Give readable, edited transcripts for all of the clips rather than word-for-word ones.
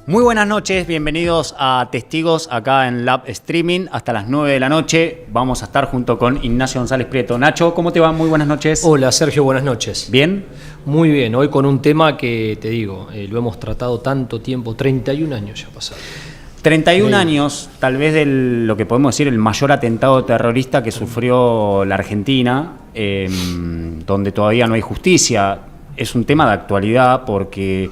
Muy buenas noches, bienvenidos a Testigos acá en Lab Streaming. Hasta las 9 de la noche vamos a estar junto con Ignacio González Prieto. Nacho, ¿cómo te va? Muy buenas noches. Hola Sergio, buenas noches. ¿Bien? Muy bien, hoy con un tema que te digo, lo hemos tratado tanto tiempo, 31 años ya pasaron. 31 años, tal vez de lo que podemos decir el mayor atentado terrorista que sufrió la Argentina, donde todavía no hay justicia. Es un tema de actualidad porque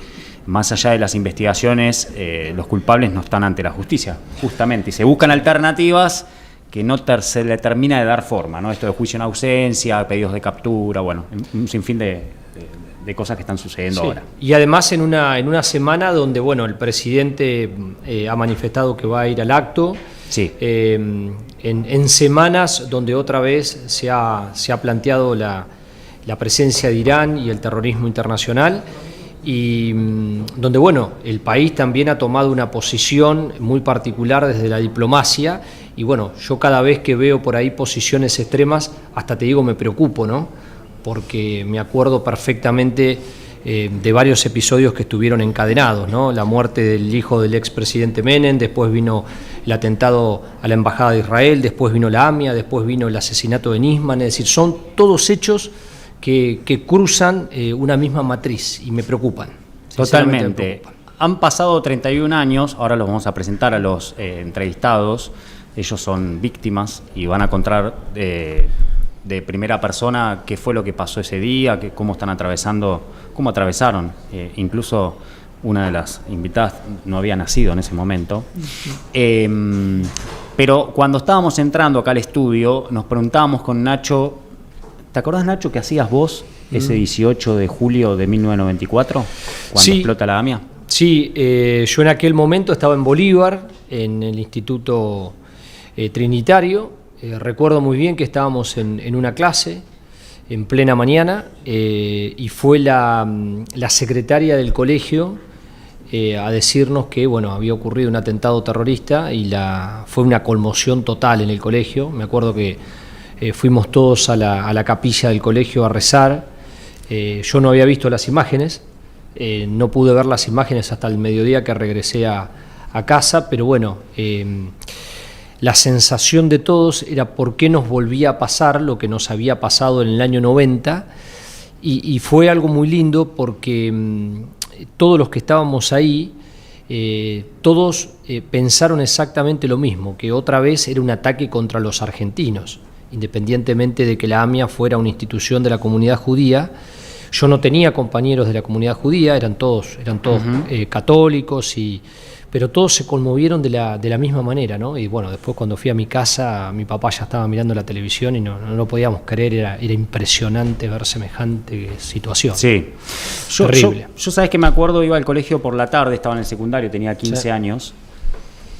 más allá de las investigaciones, los culpables no están ante la justicia, justamente, y se buscan alternativas que no se le termina de dar forma, ¿no? Esto de juicio en ausencia, pedidos de captura, bueno, un sinfín de cosas que están sucediendo ahora. Y además en una semana donde, bueno, el presidente ha manifestado que va a ir al acto, sí. En semanas donde otra vez se ha planteado la presencia de Irán y el terrorismo internacional, y donde, bueno, el país también ha tomado una posición muy particular desde la diplomacia, y bueno, yo cada vez que veo por ahí posiciones extremas, hasta te digo, me preocupo, ¿no? Porque me acuerdo perfectamente de varios episodios que estuvieron encadenados, ¿no? La muerte del hijo del expresidente Menem, después vino el atentado a la Embajada de Israel, después vino la AMIA, después vino el asesinato de Nisman, es decir, son todos hechos que cruzan una misma matriz y me preocupan. Totalmente. Me preocupan. Han pasado 31 años, ahora los vamos a presentar a los entrevistados. Ellos son víctimas y van a contar de primera persona qué fue lo que pasó ese día, cómo están atravesando, cómo atravesaron. Incluso una de las invitadas no había nacido en ese momento. Pero cuando estábamos entrando acá al estudio, nos preguntábamos con Nacho, ¿te acordás, Nacho, que hacías vos ese 18 de julio de 1994, cuando explota la AMIA? Sí, yo en aquel momento estaba en Bolívar, en el Instituto Trinitario. Recuerdo muy bien que estábamos en una clase, en plena mañana, y fue la secretaria del colegio a decirnos que, bueno, había ocurrido un atentado terrorista y fue una conmoción total en el colegio. Me acuerdo que fuimos todos a la capilla del colegio a rezar. Yo no había visto las imágenes, no pude ver las imágenes hasta el mediodía que regresé a casa, pero bueno, la sensación de todos era por qué nos volvía a pasar lo que nos había pasado en el año 90, y fue algo muy lindo porque todos los que estábamos ahí, todos pensaron exactamente lo mismo, que otra vez era un ataque contra los argentinos. Independientemente de que la AMIA fuera una institución de la comunidad judía, yo no tenía compañeros de la comunidad judía, eran todos católicos, pero todos se conmovieron de la misma manera, ¿no? Y bueno, después cuando fui a mi casa, mi papá ya estaba mirando la televisión y no lo podíamos creer, era impresionante ver semejante situación. Sí. Terrible. Yo sabes que me acuerdo, iba al colegio por la tarde, estaba en el secundario, tenía 15 años,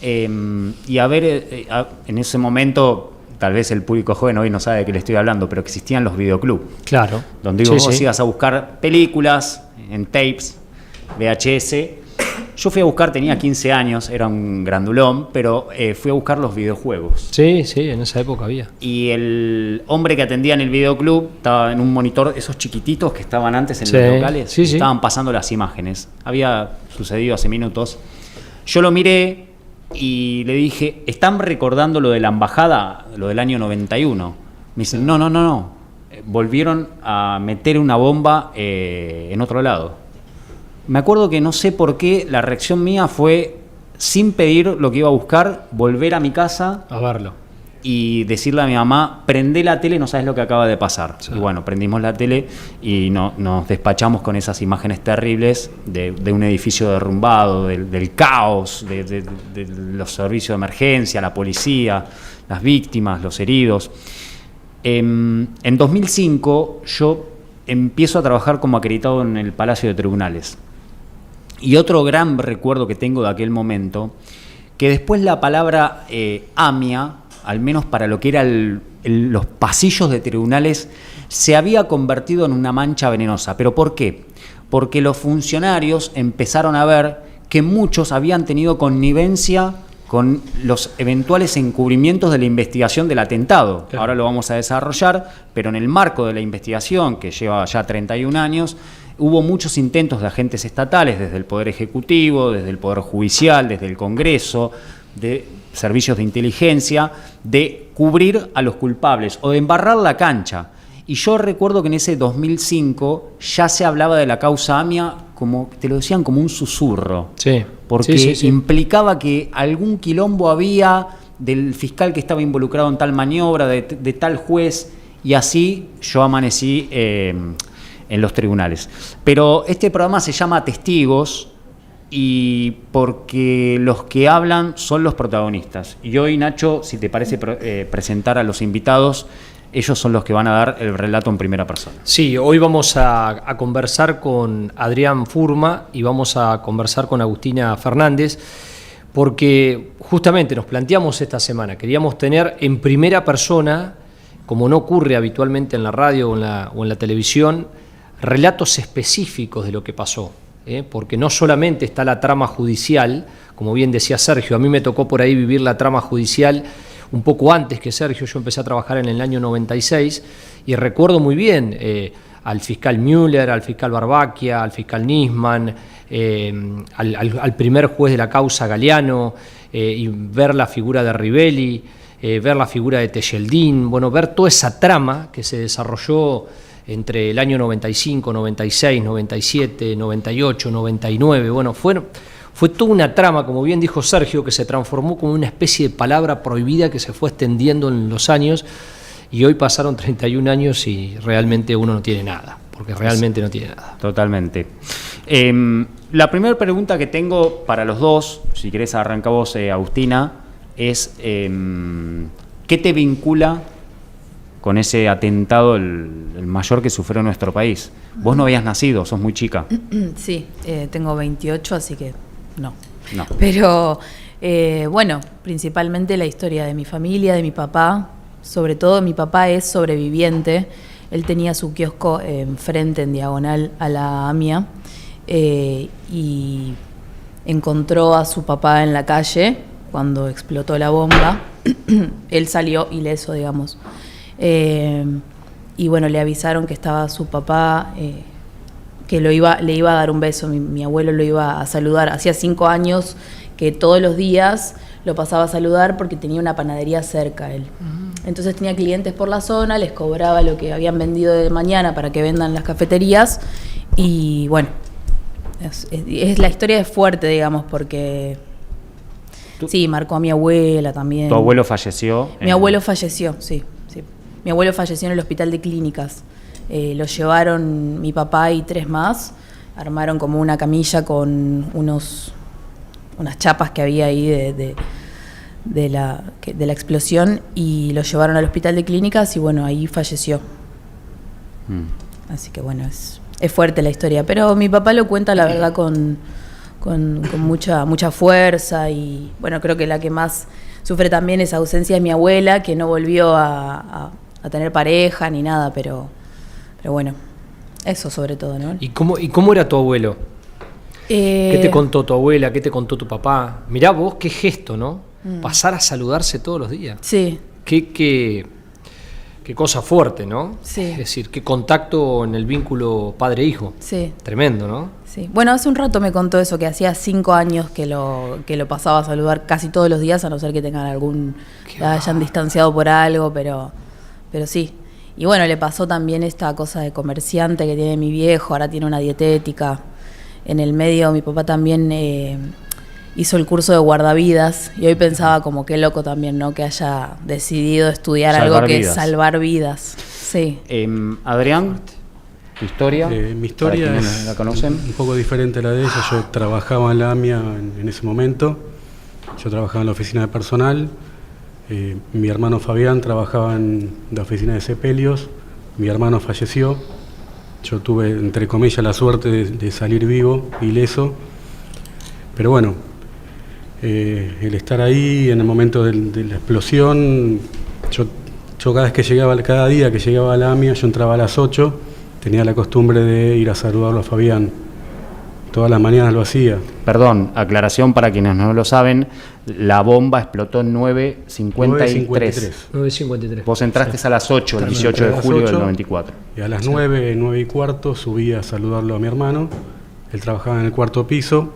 y a ver, en ese momento, tal vez el público joven hoy no sabe de qué le estoy hablando, pero existían los videoclubs. Claro. Donde vos ibas a buscar películas en tapes, VHS. Yo fui a buscar, tenía 15 años, era un grandulón, pero fui a buscar los videojuegos. Sí, en esa época había. Y el hombre que atendía en el videoclub estaba en un monitor, esos chiquititos que estaban antes en los locales, estaban pasando las imágenes. Había sucedido hace minutos. Yo lo miré y le dije, ¿están recordando lo de la embajada, lo del año 91? Me dicen, no. Volvieron a meter una bomba en otro lado. Me acuerdo que no sé por qué la reacción mía fue, sin pedir lo que iba a buscar, volver a mi casa a verlo y decirle a mi mamá, prendé la tele, no sabes lo que acaba de pasar. Sí. Y bueno, prendimos la tele y nos despachamos con esas imágenes terribles de un edificio derrumbado, del caos, de los servicios de emergencia, la policía, las víctimas, los heridos. En 2005 yo empiezo a trabajar como acreditado en el Palacio de Tribunales. Y otro gran recuerdo que tengo de aquel momento, que después la palabra AMIA, al menos para lo que eran los pasillos de tribunales, se había convertido en una mancha venenosa. ¿Pero por qué? Porque los funcionarios empezaron a ver que muchos habían tenido connivencia con los eventuales encubrimientos de la investigación del atentado. Claro. Ahora lo vamos a desarrollar, pero en el marco de la investigación, que lleva ya 31 años, Hubo muchos intentos de agentes estatales, desde el Poder Ejecutivo, desde el Poder Judicial, desde el Congreso, de servicios de inteligencia, de cubrir a los culpables o de embarrar la cancha. Y yo recuerdo que en ese 2005 ya se hablaba de la causa AMIA, como te lo decían, como un susurro. Sí. Porque Sí. implicaba que algún quilombo había del fiscal que estaba involucrado en tal maniobra, de tal juez, y así yo amanecí en los tribunales. Pero este programa se llama Testigos, y porque los que hablan son los protagonistas. Y hoy, Nacho, si te parece presentar a los invitados, ellos son los que van a dar el relato en primera persona. Sí, hoy vamos a conversar con Adrián Furma y vamos a conversar con Agustina Fernández, porque justamente nos planteamos esta semana, queríamos tener en primera persona, como no ocurre habitualmente en la radio o en la televisión, relatos específicos de lo que pasó, porque no solamente está la trama judicial, como bien decía Sergio, a mí me tocó por ahí vivir la trama judicial un poco antes que Sergio. Yo empecé a trabajar en el año 96 y recuerdo muy bien al fiscal Müller, al fiscal Barbaquia, al fiscal Nisman, al primer juez de la causa Galeano, y ver la figura de Rivelli, ver la figura de Tejeldín, bueno, ver toda esa trama que se desarrolló entre el año 95, 96, 97, 98, 99, bueno, fue toda una trama, como bien dijo Sergio, que se transformó como una especie de palabra prohibida que se fue extendiendo en los años, y hoy pasaron 31 años y realmente uno no tiene nada, porque realmente no tiene nada. Totalmente. La primera pregunta que tengo para los dos, si querés arrancar vos, Agustina, es ¿qué te vincula con ese atentado, el mayor que sufrió nuestro país? Vos no habías nacido, sos muy chica. Sí, tengo 28, así que no. No. Pero bueno, principalmente la historia de mi familia, de mi papá. Sobre todo mi papá es sobreviviente. Él tenía su kiosco enfrente, en diagonal a la AMIA, y encontró a su papá en la calle cuando explotó la bomba. Él salió ileso, digamos. Y bueno, le avisaron que estaba su papá, que le iba a dar un beso. Mi abuelo lo iba a saludar. Hacía 5 años que todos los días lo pasaba a saludar porque tenía una panadería cerca él. Entonces tenía clientes por la zona, les cobraba lo que habían vendido de mañana para que vendan las cafeterías. Y bueno, la historia es fuerte, digamos, porque sí, marcó a mi abuela también. ¿Tu abuelo falleció? Mi abuelo falleció, sí. Mi abuelo falleció en el hospital de clínicas. Lo llevaron mi papá y 3 más. Armaron como una camilla con unas chapas que había ahí de la explosión, y lo llevaron al hospital de clínicas y bueno, ahí falleció. Así que bueno, es fuerte la historia. Pero mi papá lo cuenta, la verdad, con mucha fuerza, y bueno, creo que la que más sufre también esa ausencia es mi abuela, que no volvió a tener pareja ni nada, pero bueno, eso sobre todo, ¿no? ¿Y cómo era tu abuelo? ¿Qué te contó tu abuela? ¿Qué te contó tu papá? Mirá vos, qué gesto, ¿no? Pasar a saludarse todos los días. Sí. Qué cosa fuerte, ¿no? Sí. Es decir, qué contacto en el vínculo padre-hijo. Sí. Tremendo, ¿no? Sí. Bueno, hace un rato me contó eso, que hacía 5 años que lo pasaba a saludar casi todos los días, a no ser que tengan hayan distanciado por algo, pero sí. Y bueno, le pasó también esta cosa de comerciante que tiene mi viejo, ahora tiene una dietética. En el medio mi papá también hizo el curso de guardavidas, y hoy pensaba como qué loco también, ¿no? Que haya decidido estudiar algo que es salvar vidas. Sí. Adrián, ¿tu historia? Mi historia ¿Para es quienes la conocen? un poco diferente a la de ella. Yo trabajaba en la AMIA en ese momento. Yo trabajaba en la oficina de personal. Mi hermano Fabián trabajaba en la oficina de sepelios. Mi hermano falleció. Yo tuve, entre comillas, la suerte de salir vivo, ileso. Pero bueno, el estar ahí en el momento de la explosión, yo cada día que llegaba a la AMIA, yo entraba a las 8, tenía la costumbre de ir a saludarlo a Fabián. todas las mañanas lo hacía. Perdón, aclaración para quienes no lo saben, la bomba explotó en 9:53. 9:53. Vos entraste a las 8, el 18 de A las julio 8, del 94. Y a las 9:15 subí a saludarlo a mi hermano. Él trabajaba en el cuarto piso.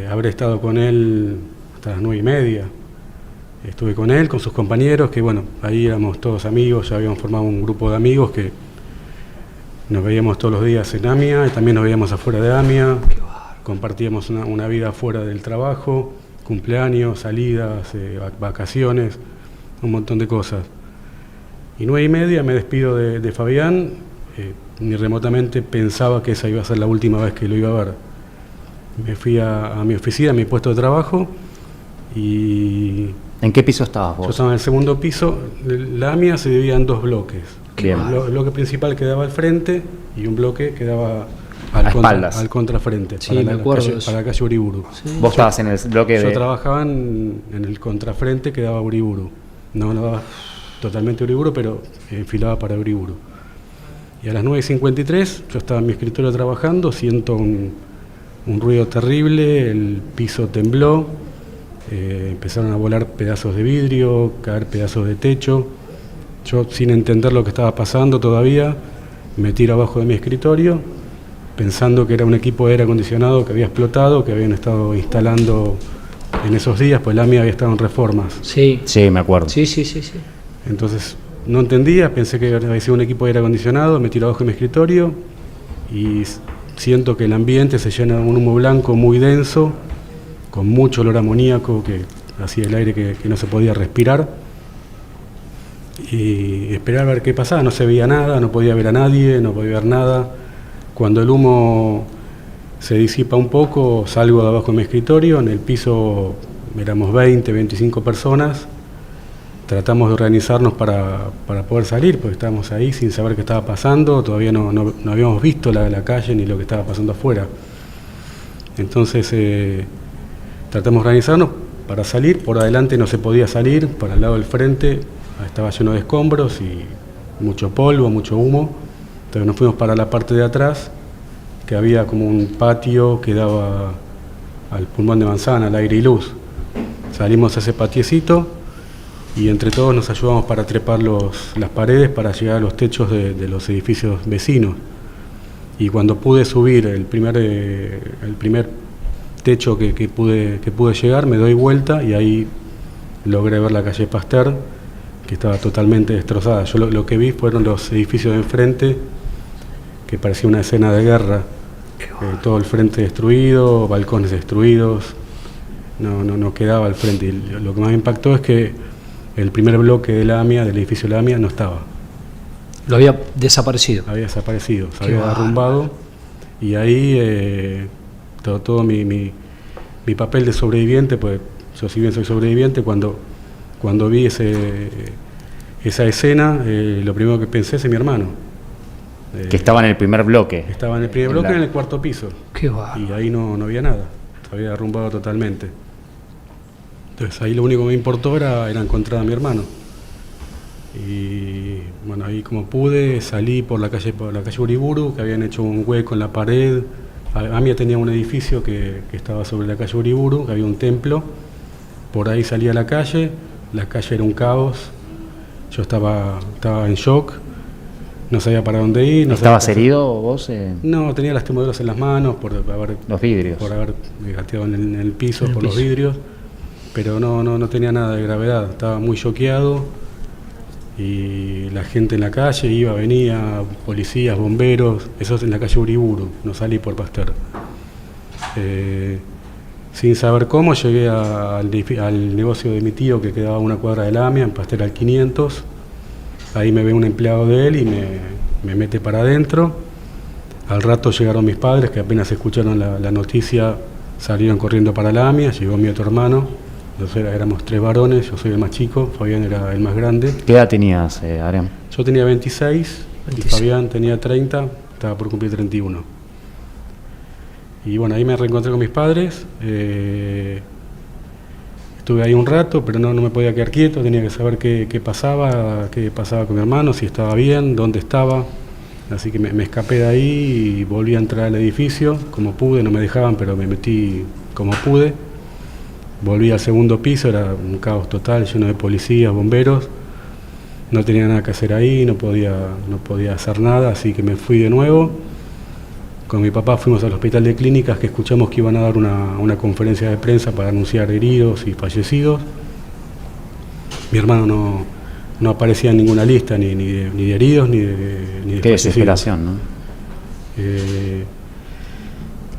Habré estado con él hasta las 9:30. Estuve con él, con sus compañeros, que bueno, ahí éramos todos amigos, ya habíamos formado un grupo de amigos que nos veíamos todos los días en AMIA y también nos veíamos afuera de AMIA. Compartíamos una vida fuera del trabajo, cumpleaños, salidas, vacaciones, un montón de cosas. Y 9:30 me despido de Fabián, ni remotamente pensaba que esa iba a ser la última vez que lo iba a ver. Me fui a mi oficina, a mi puesto de trabajo, y ¿En qué piso estabas vos? yo estaba en el segundo piso. La AMIA se dividía en dos bloques. Bien. El bloque principal quedaba al frente y un bloque quedaba A espaldas. al contrafrente, Sí, me acuerdo de eso. para la calle Uriburu. Vos estabas en el bloque Yo de... trabajaba en el contrafrente que daba Uriburu. No daba totalmente Uriburu, pero enfilaba para Uriburu. Y a las 9:53 yo estaba en mi escritorio trabajando, siento un ruido terrible, el piso tembló, empezaron a volar pedazos de vidrio, caer pedazos de techo. Yo, sin entender lo que estaba pasando todavía, me tiro abajo de mi escritorio, pensando que era un equipo de aire acondicionado que había explotado, que habían estado instalando en esos días, pues la AMIA había estado en reformas. Sí, Sí, me acuerdo. sí. Entonces no entendía, pensé que había sido un equipo de aire acondicionado, me tiro abajo de mi escritorio y siento que el ambiente se llena de un humo blanco muy denso, con mucho olor amoníaco, que hacía el aire que no se podía respirar. Y esperar a ver qué pasaba, no se veía nada, no podía ver a nadie, no podía ver nada. Cuando el humo se disipa un poco, salgo de abajo de mi escritorio, en el piso éramos 20, 25 personas, tratamos de organizarnos para poder salir, porque estábamos ahí sin saber qué estaba pasando, todavía no habíamos visto la calle ni lo que estaba pasando afuera. Entonces tratamos de organizarnos para salir, por adelante no se podía salir, para el lado del frente estaba lleno de escombros y mucho polvo, mucho humo. Entonces nos fuimos para la parte de atrás, que había como un patio que daba al pulmón de manzana, al aire y luz. Salimos a ese patiecito y entre todos nos ayudamos para trepar las paredes para llegar a los techos de los edificios vecinos. Y cuando pude subir el primer techo que pude llegar, me doy vuelta y ahí logré ver la calle Pasteur, que estaba totalmente destrozada. Yo lo que vi fueron los edificios de enfrente, que parecía una escena de guerra. Todo el frente destruido, balcones destruidos, no quedaba al frente. Y lo que más me impactó es que el primer bloque de la AMIA, del edificio de la AMIA, no estaba. Lo había desaparecido. Había desaparecido, se Qué había bárbaro. derrumbado. Y ahí todo mi papel de sobreviviente, pues yo si bien soy sobreviviente, cuando vi esa escena, lo primero que pensé es en mi hermano. Que estaba en el primer bloque. Estaba en el primer bloque, en el cuarto piso. Qué bárbaro. Y ahí no había nada, se había derrumbado totalmente. Entonces ahí lo único que me importó era encontrar a mi hermano. Y bueno, ahí como pude, salí por la calle Uriburu, que habían hecho un hueco en la pared. AMIA tenía un edificio que estaba sobre la calle Uriburu, que había un templo. Por ahí salí a la calle era un caos. Yo estaba en shock, no sabía para dónde ir. No ¿Estabas sabía qué hacer. herido vos? No, tenía lastimaduras en las manos por haber Los vidrios. gateado en el piso En el por los piso. vidrios, pero no tenía nada de gravedad, estaba muy choqueado y la gente en la calle iba, venía, policías, bomberos, eso es en la calle Uriburu, no salí por Pasteur. Sin saber cómo llegué al negocio de mi tío que quedaba a una cuadra de la AMIA, en Pasteur al 500, ahí me ve un empleado de él y me mete para adentro. Al rato llegaron mis padres, que apenas escucharon la noticia, salieron corriendo para la AMIA, llegó mi otro hermano, nosotros éramos 3 varones, yo soy el más chico, Fabián era el más grande. ¿Qué edad tenías, Adrián? Yo tenía 26 y 26. Fabián tenía 30, estaba por cumplir 31. Y bueno, ahí me reencontré con mis padres, estuve ahí un rato, pero no me podía quedar quieto, tenía que saber qué pasaba con mi hermano, si estaba bien, dónde estaba. Así que me escapé de ahí y volví a entrar al edificio como pude, no me dejaban, pero me metí como pude. Volví al segundo piso, era un caos total, lleno de policías, bomberos. No tenía nada que hacer ahí, no podía hacer nada, así que me fui de nuevo. Con mi papá fuimos al hospital de clínicas, que escuchamos que iban a dar una conferencia de prensa para anunciar heridos y fallecidos. Mi hermano no aparecía en ninguna lista, ni de heridos, ni de Qué fallecidos. desesperación, ¿no?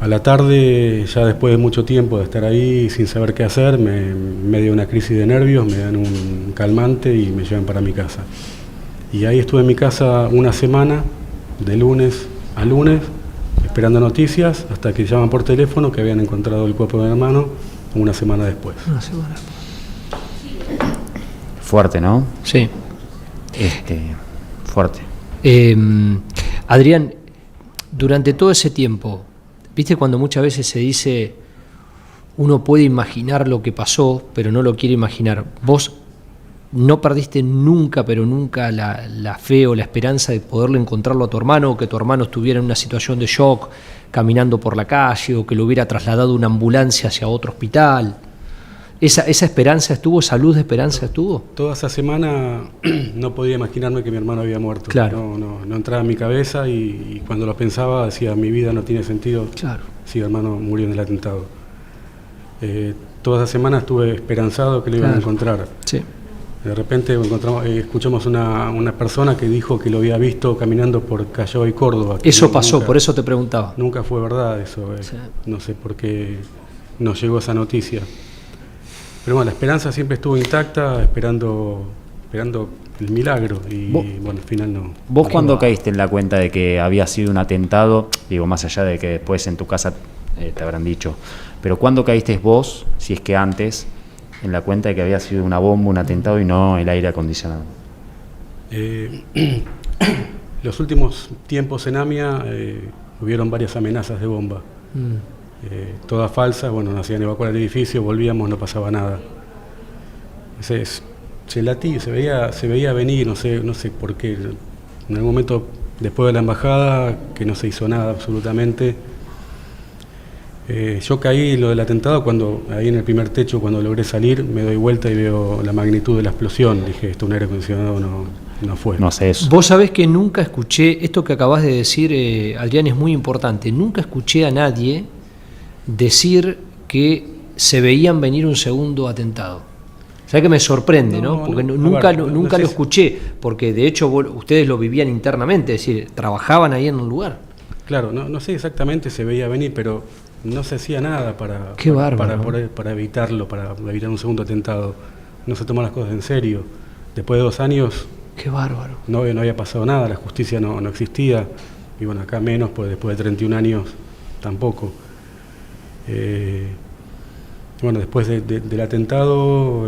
A la tarde, ya después de mucho tiempo de estar ahí sin saber qué hacer, me dio una crisis de nervios, me dan un calmante y me llevan para mi casa. Y ahí estuve en mi casa una semana, de lunes a lunes, esperando noticias, hasta que llaman por teléfono que habían encontrado el cuerpo de mi hermano una semana después. Una semana. Fuerte, ¿no? Sí. Fuerte. Adrián, durante todo ese tiempo, ¿viste cuando muchas veces se dice uno puede imaginar lo que pasó, pero no lo quiere imaginar? Vos no perdiste nunca, pero nunca la fe o la esperanza de poderle encontrarlo a tu hermano, o que tu hermano estuviera en una situación de shock, caminando por la calle, o que lo hubiera trasladado una ambulancia hacia otro hospital. ¿Esa esperanza estuvo, esa luz de esperanza estuvo? Toda esa semana no podía imaginarme que mi hermano había muerto. Claro. No entraba en mi cabeza y cuando lo pensaba decía, mi vida no tiene sentido Claro. si mi hermano murió en el atentado. Toda esa semana estuve esperanzado que lo iban a encontrar. Sí. De repente escuchamos una persona que dijo que lo había visto caminando por Callao y Córdoba. Eso pasó, por eso te preguntaba. Nunca fue verdad eso. Sí. No sé por qué nos llegó esa noticia. Pero bueno, la esperanza siempre estuvo intacta, esperando el milagro. Y bueno, al final no. ¿Vos cuándo caíste en la cuenta de que había sido un atentado? Digo, más allá de que después en tu casa te habrán dicho. Pero ¿cuándo caíste vos, si es que antes, en la cuenta de que había sido una bomba, un atentado y no el aire acondicionado? Los últimos tiempos en AMIA hubieron varias amenazas de bomba. Todas falsas, bueno, nos hacían evacuar el edificio, volvíamos, no pasaba nada. Se veía venir, no sé por qué. En algún momento, después de la embajada, que no se hizo nada absolutamente. Yo caí lo del atentado cuando, ahí en el primer techo, cuando logré salir, me doy vuelta y veo la magnitud de la explosión. Dije, esto un aire acondicionado no fue. No sé eso. Vos sabés que nunca escuché, esto que acabás de decir, Adrián, es muy importante, nunca escuché a nadie decir que se veían venir un segundo atentado. ¿Sabés que me sorprende, no? Porque nunca lo escuché, porque de hecho ustedes lo vivían internamente, es decir, trabajaban ahí en un lugar. Claro, no sé exactamente, se veía venir, pero no se hacía nada para evitarlo, para evitar un segundo atentado. No se toman las cosas en serio. Después de 2 años... ¡Qué bárbaro! No había pasado nada, la justicia no existía. Y bueno, acá menos, pues después de 31 años tampoco. Bueno, después del atentado,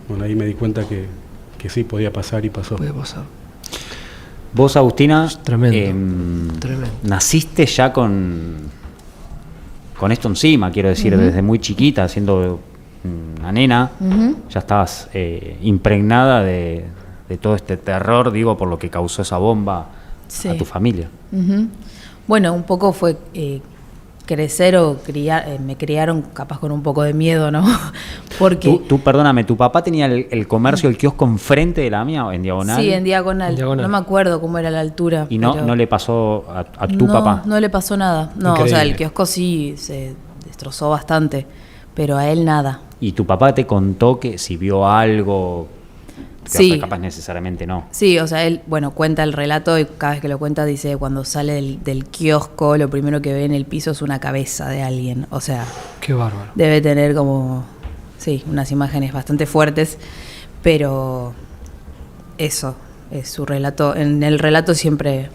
bueno, ahí me di cuenta que sí podía pasar y pasó. Puede pasar. Vos, Agustina, Tremendo. naciste ya con esto encima, quiero decir, desde muy chiquita, siendo una nena, ya estabas impregnada de todo este terror, digo, por lo que causó esa bomba a tu familia. Bueno, un poco fue crecer o criar, me criaron capaz con un poco de miedo, ¿no? Porque Tú, perdóname, ¿tu papá tenía el comercio, el kiosco enfrente de la mía, en diagonal? Sí, en diagonal. No me acuerdo cómo era la altura. ¿Y no le pasó a tu papá? No le pasó nada. No, Increíble. O sea, el kiosco sí se destrozó bastante, pero a él nada. ¿Y tu papá te contó que si vio algo? Sí. Capaz necesariamente no. Sí, o sea, él, bueno, cuenta el relato y cada vez que lo cuenta dice, cuando sale del kiosco, lo primero que ve en el piso es una cabeza de alguien. O sea, ¡Qué bárbaro! debe tener como, sí, unas imágenes bastante fuertes, pero eso es su relato. En el relato siempre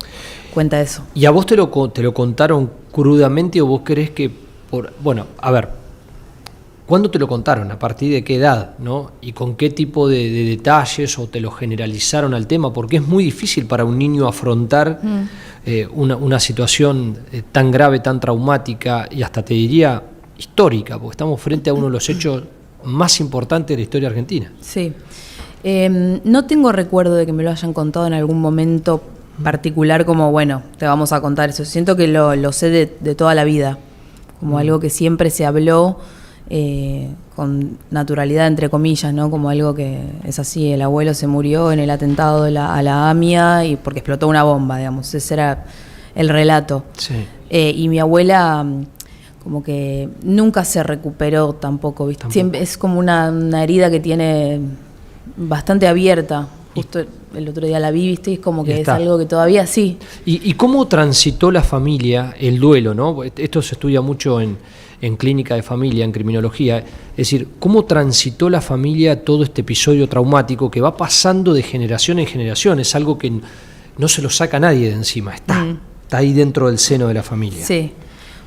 cuenta eso. ¿Y a vos te lo contaron crudamente o vos crees que bueno, a ver, ¿cuándo te lo contaron? ¿A partir de qué edad? ¿No? ¿Y con qué tipo de detalles o te lo generalizaron al tema? Porque es muy difícil para un niño afrontar una situación tan grave, tan traumática y hasta te diría histórica, porque estamos frente a uno de los hechos más importantes de la historia argentina. Sí. No tengo recuerdo de que me lo hayan contado en algún momento particular como, bueno, te vamos a contar eso. Siento que lo sé de toda la vida, como algo que siempre se habló con naturalidad, entre comillas, ¿no? Como algo que es así, el abuelo se murió en el atentado a la AMIA y porque explotó una bomba, digamos, ese era el relato. Sí. Y mi abuela como que nunca se recuperó tampoco, ¿viste? Siempre es como una herida que tiene bastante abierta. Justo el otro día la vi, ¿viste? Y es como que es algo que todavía sí. ¿Y cómo transitó la familia el duelo, no? Esto se estudia mucho en clínica de familia, en criminología. Es decir, ¿cómo transitó la familia todo este episodio traumático que va pasando de generación en generación? Es algo que no se lo saca nadie de encima, está ahí dentro del seno de la familia. Sí.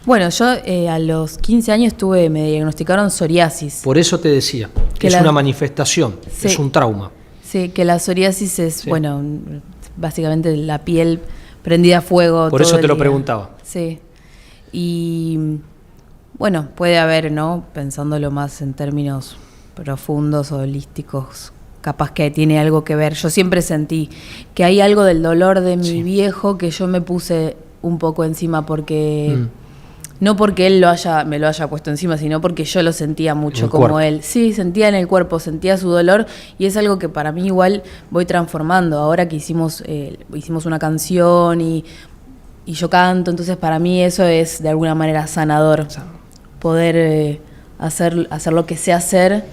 Bueno, yo a los 15 años me diagnosticaron psoriasis. Por eso te decía, que es una manifestación, sí, es un trauma. Sí, que la psoriasis es, bueno, básicamente la piel prendida a fuego. Por eso te lo preguntaba. Sí. Y bueno, puede haber, ¿no? Pensándolo más en términos profundos, holísticos, capaz que tiene algo que ver. Yo siempre sentí que hay algo del dolor de mi viejo que yo me puse un poco encima porque... No porque él me lo haya puesto encima, sino porque yo lo sentía mucho como cuerpo. Él. Sí, sentía en el cuerpo, sentía su dolor y es algo que para mí igual voy transformando. Ahora que hicimos una canción y yo canto, entonces para mí eso es de alguna manera sanador. Poder hacer lo que sé hacer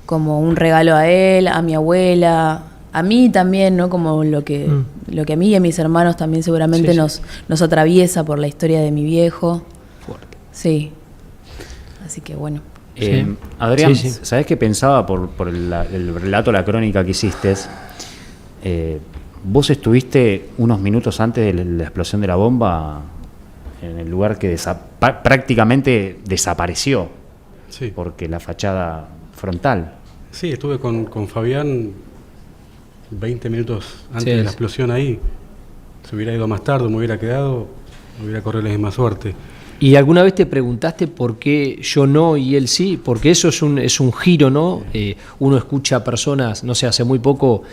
como un regalo a él, a mi abuela, a mí también, ¿no? Como lo que a mí y a mis hermanos también seguramente nos atraviesa por la historia de mi viejo. Sí, así que bueno. Adrián, ¿sabés qué pensaba por el relato, la crónica que hiciste? Vos estuviste unos minutos antes de la explosión de la bomba en el lugar que prácticamente desapareció, porque la fachada frontal. Sí, estuve con Fabián 20 minutos antes de la explosión ahí. Se hubiera ido más tarde, me hubiera quedado, me hubiera corrido la misma suerte. ¿Y alguna vez te preguntaste por qué yo no y él sí? Porque eso es un giro, ¿no? Uno escucha a personas, no sé, hace muy poco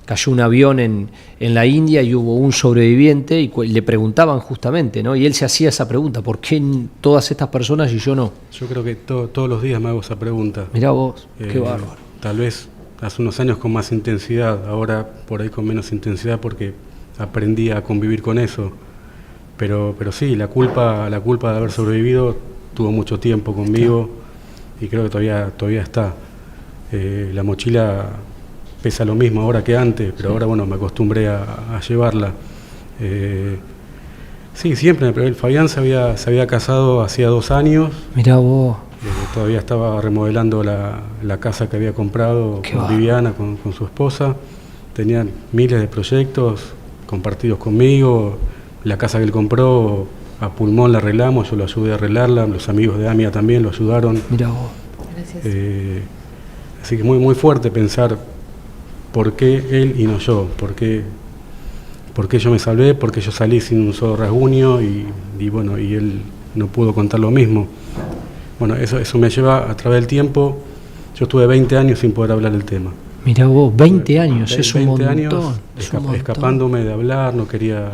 cayó un avión en la India y hubo un sobreviviente y le preguntaban justamente, ¿no? Y él se hacía esa pregunta, ¿por qué todas estas personas y yo no? Yo creo que todos los días me hago esa pregunta. Mirá vos, qué bárbaro. Tal vez hace unos años con más intensidad, ahora por ahí con menos intensidad porque aprendí a convivir con eso. Pero sí, la culpa de haber sobrevivido tuvo mucho tiempo conmigo y creo que todavía está. La mochila pesa lo mismo ahora que antes, pero ahora bueno, me acostumbré a llevarla. Sí, siempre, pero Fabián se había casado hacía 2 años. Mirá vos. Todavía estaba remodelando la casa que había comprado con Viviana, con su esposa. Tenían miles de proyectos compartidos conmigo. La casa que él compró, a pulmón la arreglamos, yo lo ayudé a arreglarla, los amigos de AMIA también lo ayudaron. Mirá vos. Gracias. Así que muy, muy fuerte pensar por qué él y no yo, por qué yo me salvé, por qué yo salí sin un solo rasguño y bueno, y él no pudo contar lo mismo. Bueno, eso me lleva a través del tiempo. Yo estuve 20 años sin poder hablar del tema. Mirá vos, 20 años, es un montón. 20 años escapándome de hablar, no quería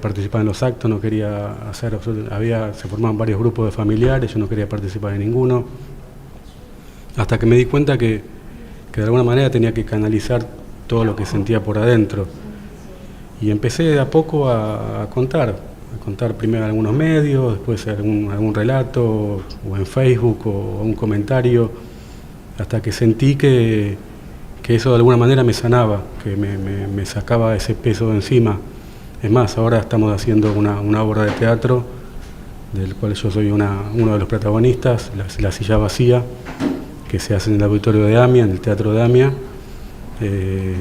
participar en los actos, no quería hacer se formaban varios grupos de familiares, yo no quería participar en ninguno, hasta que me di cuenta que de alguna manera tenía que canalizar todo lo que sentía por adentro y empecé de a poco a contar primero en algunos medios, después algún relato o en Facebook o un comentario, hasta que sentí que eso de alguna manera me sanaba, que me sacaba ese peso de encima. Es más, ahora estamos haciendo una obra de teatro, del cual yo soy uno de los protagonistas, la silla vacía, que se hace en el auditorio de AMIA, en el teatro de AMIA, que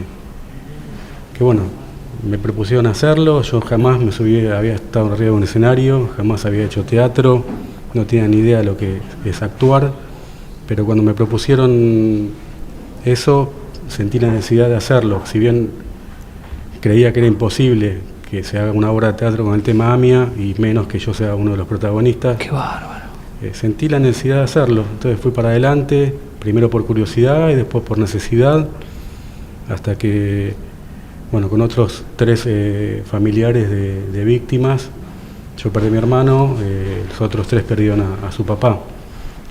bueno, me propusieron hacerlo, yo jamás había estado arriba de un escenario, jamás había hecho teatro, no tenía ni idea de lo que es actuar, pero cuando me propusieron eso, sentí la necesidad de hacerlo, si bien creía que era imposible que se haga una obra de teatro con el tema AMIA y menos que yo sea uno de los protagonistas. ¡Qué bárbaro! Sentí la necesidad de hacerlo, entonces fui para adelante, primero por curiosidad y después por necesidad, hasta que bueno, con otros 3 familiares de víctimas. Yo perdí a mi hermano, los otros 3 perdieron a su papá,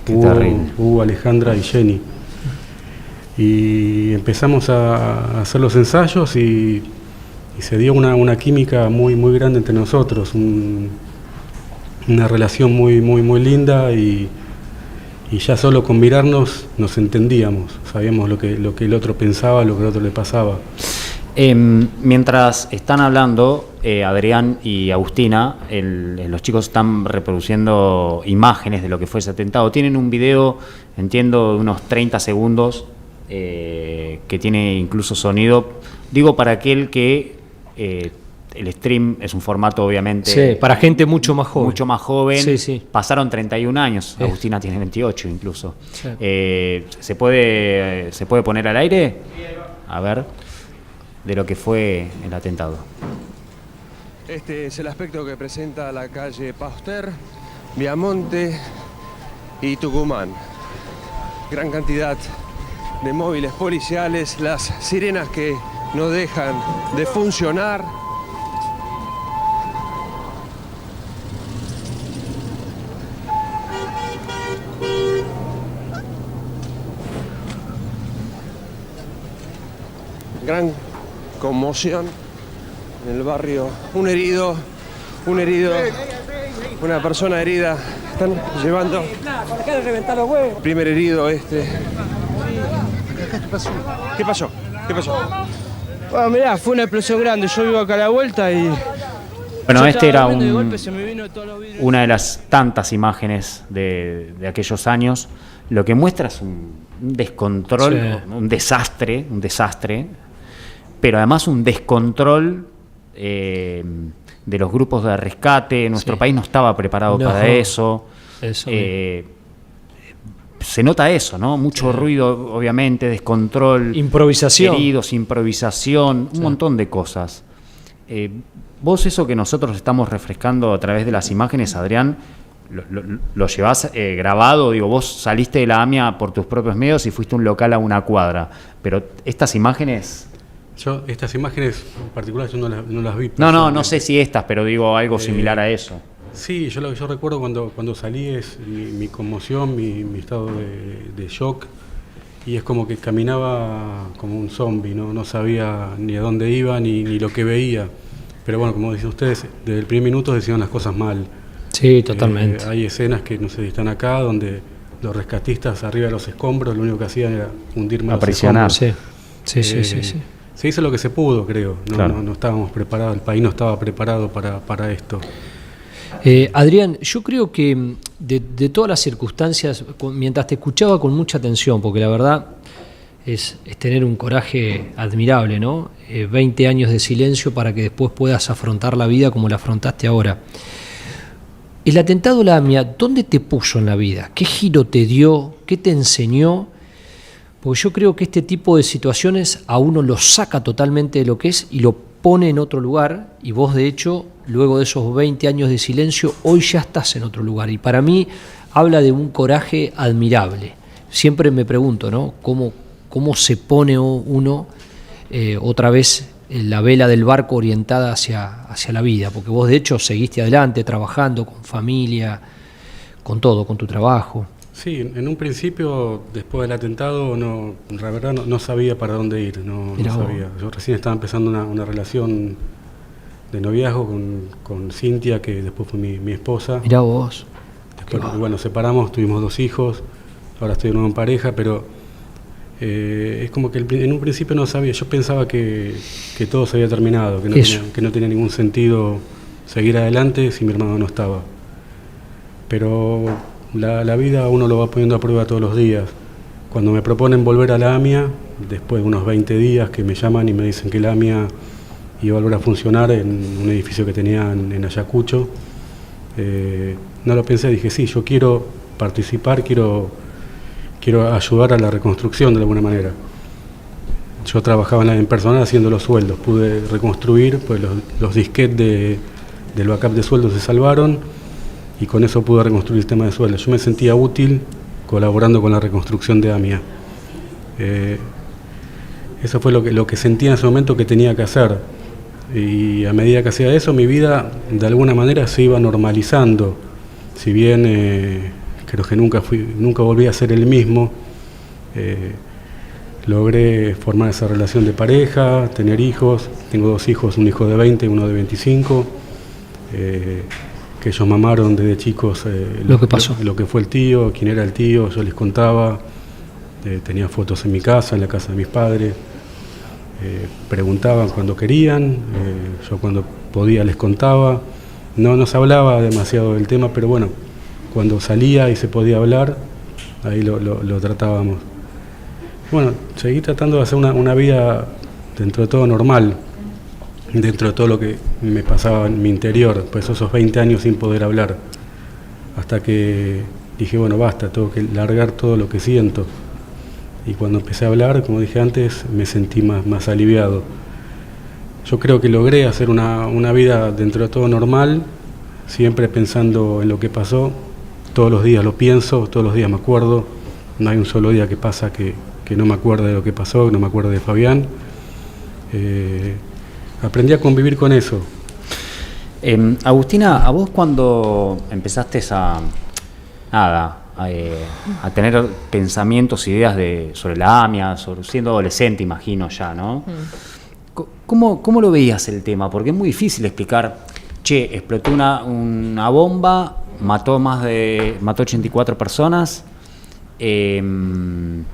Hugo, Alejandra y Jenny. Y empezamos a hacer los ensayos y se dio una química muy, muy grande entre nosotros, una relación muy, muy, muy linda y ya solo con mirarnos nos entendíamos, sabíamos lo que el otro pensaba, lo que el otro le pasaba. Mientras están hablando, Adrián y Agustina, los chicos están reproduciendo imágenes de lo que fue ese atentado. Tienen un video, entiendo, de unos 30 segundos, que tiene incluso sonido. Digo, para aquel que el stream es un formato obviamente... Sí, para gente mucho más joven. Mucho más joven. Sí, sí. Pasaron 31 años, Agustina tiene 28 incluso. Sí. ¿Se puede poner al aire? A ver, de lo que fue el atentado. Este es el aspecto que presenta la calle Pasteur, Viamonte y Tucumán. Gran cantidad de móviles policiales, las sirenas que no dejan de funcionar. Gran conmoción en el barrio. Un herido, una persona herida. Están llevando. Primer herido este. ¿Qué pasó? Bueno, mirá, fue una explosión grande. Yo vivo acá a la vuelta y... Bueno, este era una de las tantas imágenes de aquellos años. Lo que muestra es un descontrol, sí. un desastre, pero además un descontrol de los grupos de rescate. Nuestro país no estaba preparado para eso. Se nota eso, ¿no? Mucho ruido, obviamente, descontrol, improvisación, heridos, improvisación, un montón de cosas. Vos eso que nosotros estamos refrescando a través de las imágenes, Adrián, lo llevás grabado. Digo, vos saliste de la AMIA por tus propios medios y fuiste a un local a una cuadra, pero estas imágenes... Estas imágenes en particular yo no las vi. No sé si estas, pero digo algo similar a eso. Sí, yo lo que yo recuerdo cuando salí es mi conmoción, mi estado de shock, y es como que caminaba como un zombie, no sabía ni a dónde iba ni lo que veía. Pero bueno, como dicen ustedes, desde el primer minuto decían las cosas mal. Sí, totalmente. Hay escenas que no sé si están acá, donde los rescatistas arriba de los escombros lo único que hacían era hundirme los escombros. Sí. Se hizo lo que se pudo, creo. Claro. No estábamos preparados, el país no estaba preparado para esto. Adrián, yo creo que de todas las circunstancias, mientras te escuchaba con mucha atención, porque la verdad es tener un coraje admirable, ¿no? 20 años de silencio para que después puedas afrontar la vida como la afrontaste ahora. El atentado a la AMIA, ¿dónde te puso en la vida? ¿Qué giro te dio? ¿Qué te enseñó? Porque yo creo que este tipo de situaciones a uno lo saca totalmente de lo que es y lo pone en otro lugar, y vos de hecho, luego de esos 20 años de silencio, hoy ya estás en otro lugar, y para mí habla de un coraje admirable. Siempre me pregunto, ¿no? ¿Cómo se pone uno otra vez la vela del barco orientada hacia la vida? Porque vos de hecho seguiste adelante, trabajando con familia, con todo, con tu trabajo. Sí, en un principio, después del atentado, la verdad no sabía para dónde ir, no sabía. Yo recién estaba empezando una relación de noviazgo con Cintia, que después fue mi esposa. Mirá vos. Después, bueno, separamos, tuvimos 2 hijos, ahora estoy de nuevo en pareja, pero es como que en un principio no sabía. Yo pensaba que todo se había terminado, que no tenía ningún sentido seguir adelante si mi hermano no estaba. Pero la vida uno lo va poniendo a prueba todos los días. Cuando me proponen volver a la AMIA, después de unos 20 días que me llaman y me dicen que la AMIA iba a volver a funcionar en un edificio que tenía en Ayacucho, no lo pensé, dije sí, yo quiero participar, quiero ayudar a la reconstrucción de alguna manera. Yo trabajaba en personal haciendo los sueldos, pude reconstruir, pues los disquetes del backup de sueldos se salvaron, y con eso pude reconstruir el tema de sueldos. Yo me sentía útil colaborando con la reconstrucción de AMIA. Eso fue lo que sentía en ese momento que tenía que hacer. Y a medida que hacía eso, mi vida de alguna manera se iba normalizando. Si bien creo que nunca volví a ser el mismo, logré formar esa relación de pareja, tener hijos. Tengo 2 hijos, un hijo de 20 y uno de 25, que ellos mamaron desde chicos lo que pasó. lo que fue el tío, quién era el tío, yo les contaba. Tenía fotos en mi casa, en la casa de mis padres. Preguntaban cuando querían, yo cuando podía les contaba. No nos hablaba demasiado del tema, pero bueno, cuando salía y se podía hablar, ahí lo tratábamos. Bueno, seguí tratando de hacer una vida dentro de todo normal, dentro de todo lo que me pasaba en mi interior, pues esos 20 años sin poder hablar, hasta que dije, bueno, basta, tengo que largar todo lo que siento. Y cuando empecé a hablar, como dije antes, me sentí más aliviado. Yo creo que logré hacer una vida dentro de todo normal, siempre pensando en lo que pasó. Todos los días lo pienso, todos los días me acuerdo. No hay un solo día que pasa que no me acuerde de lo que pasó, que no me acuerde de Fabián. Aprendí a convivir con eso. Agustina, a vos cuando empezaste a tener pensamientos, ideas sobre la AMIA, siendo adolescente, imagino ya, ¿no? ¿Cómo lo veías el tema? Porque es muy difícil explicar, explotó una bomba, mató 84 personas. ¿Qué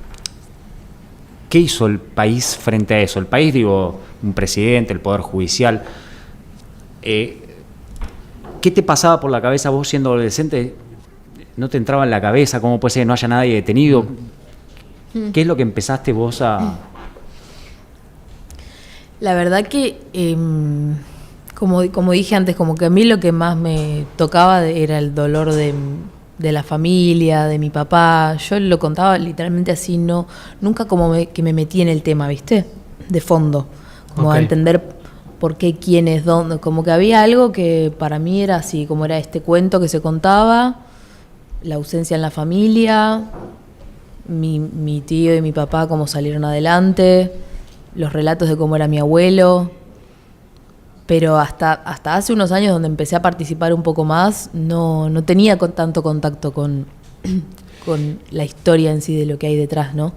hizo el país frente a eso? El país, digo, un presidente, el Poder Judicial. ¿Qué te pasaba por la cabeza vos siendo adolescente? ¿No te entraba en la cabeza? ¿Cómo puede ser que no haya nadie detenido? ¿Qué es lo que empezaste vos a...? La verdad que, como dije antes, como que a mí lo que más me tocaba era el dolor de la familia, de mi papá. Yo lo contaba literalmente así, nunca que me metí en el tema, ¿viste? De fondo, como a entender por qué, quién es, dónde. Como que había algo que para mí era así, como era este cuento que se contaba, la ausencia en la familia, mi tío y mi papá cómo salieron adelante, los relatos de cómo era mi abuelo. Pero hasta hace unos años, donde empecé a participar un poco más, no tenía tanto contacto con la historia en sí de lo que hay detrás, ¿no?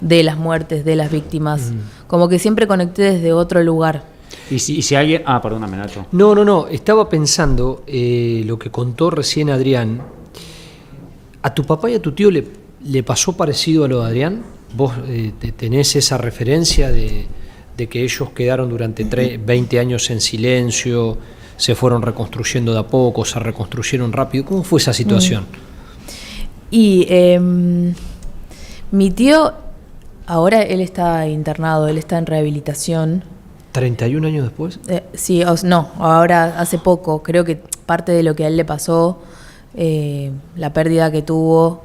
De las muertes, de las víctimas. Como que siempre conecté desde otro lugar. Y si alguien... perdóname, Nacho. No. Estaba pensando lo que contó recién Adrián. ¿A tu papá y a tu tío le pasó parecido a lo de Adrián? ¿Vos tenés esa referencia de que ellos quedaron durante 20 años en silencio, se fueron reconstruyendo de a poco, se reconstruyeron rápido? ¿Cómo fue esa situación? Y mi tío, ahora él está internado, él está en rehabilitación. ¿31 años después? Sí, ahora hace poco. Creo que parte de lo que a él le pasó, la pérdida que tuvo,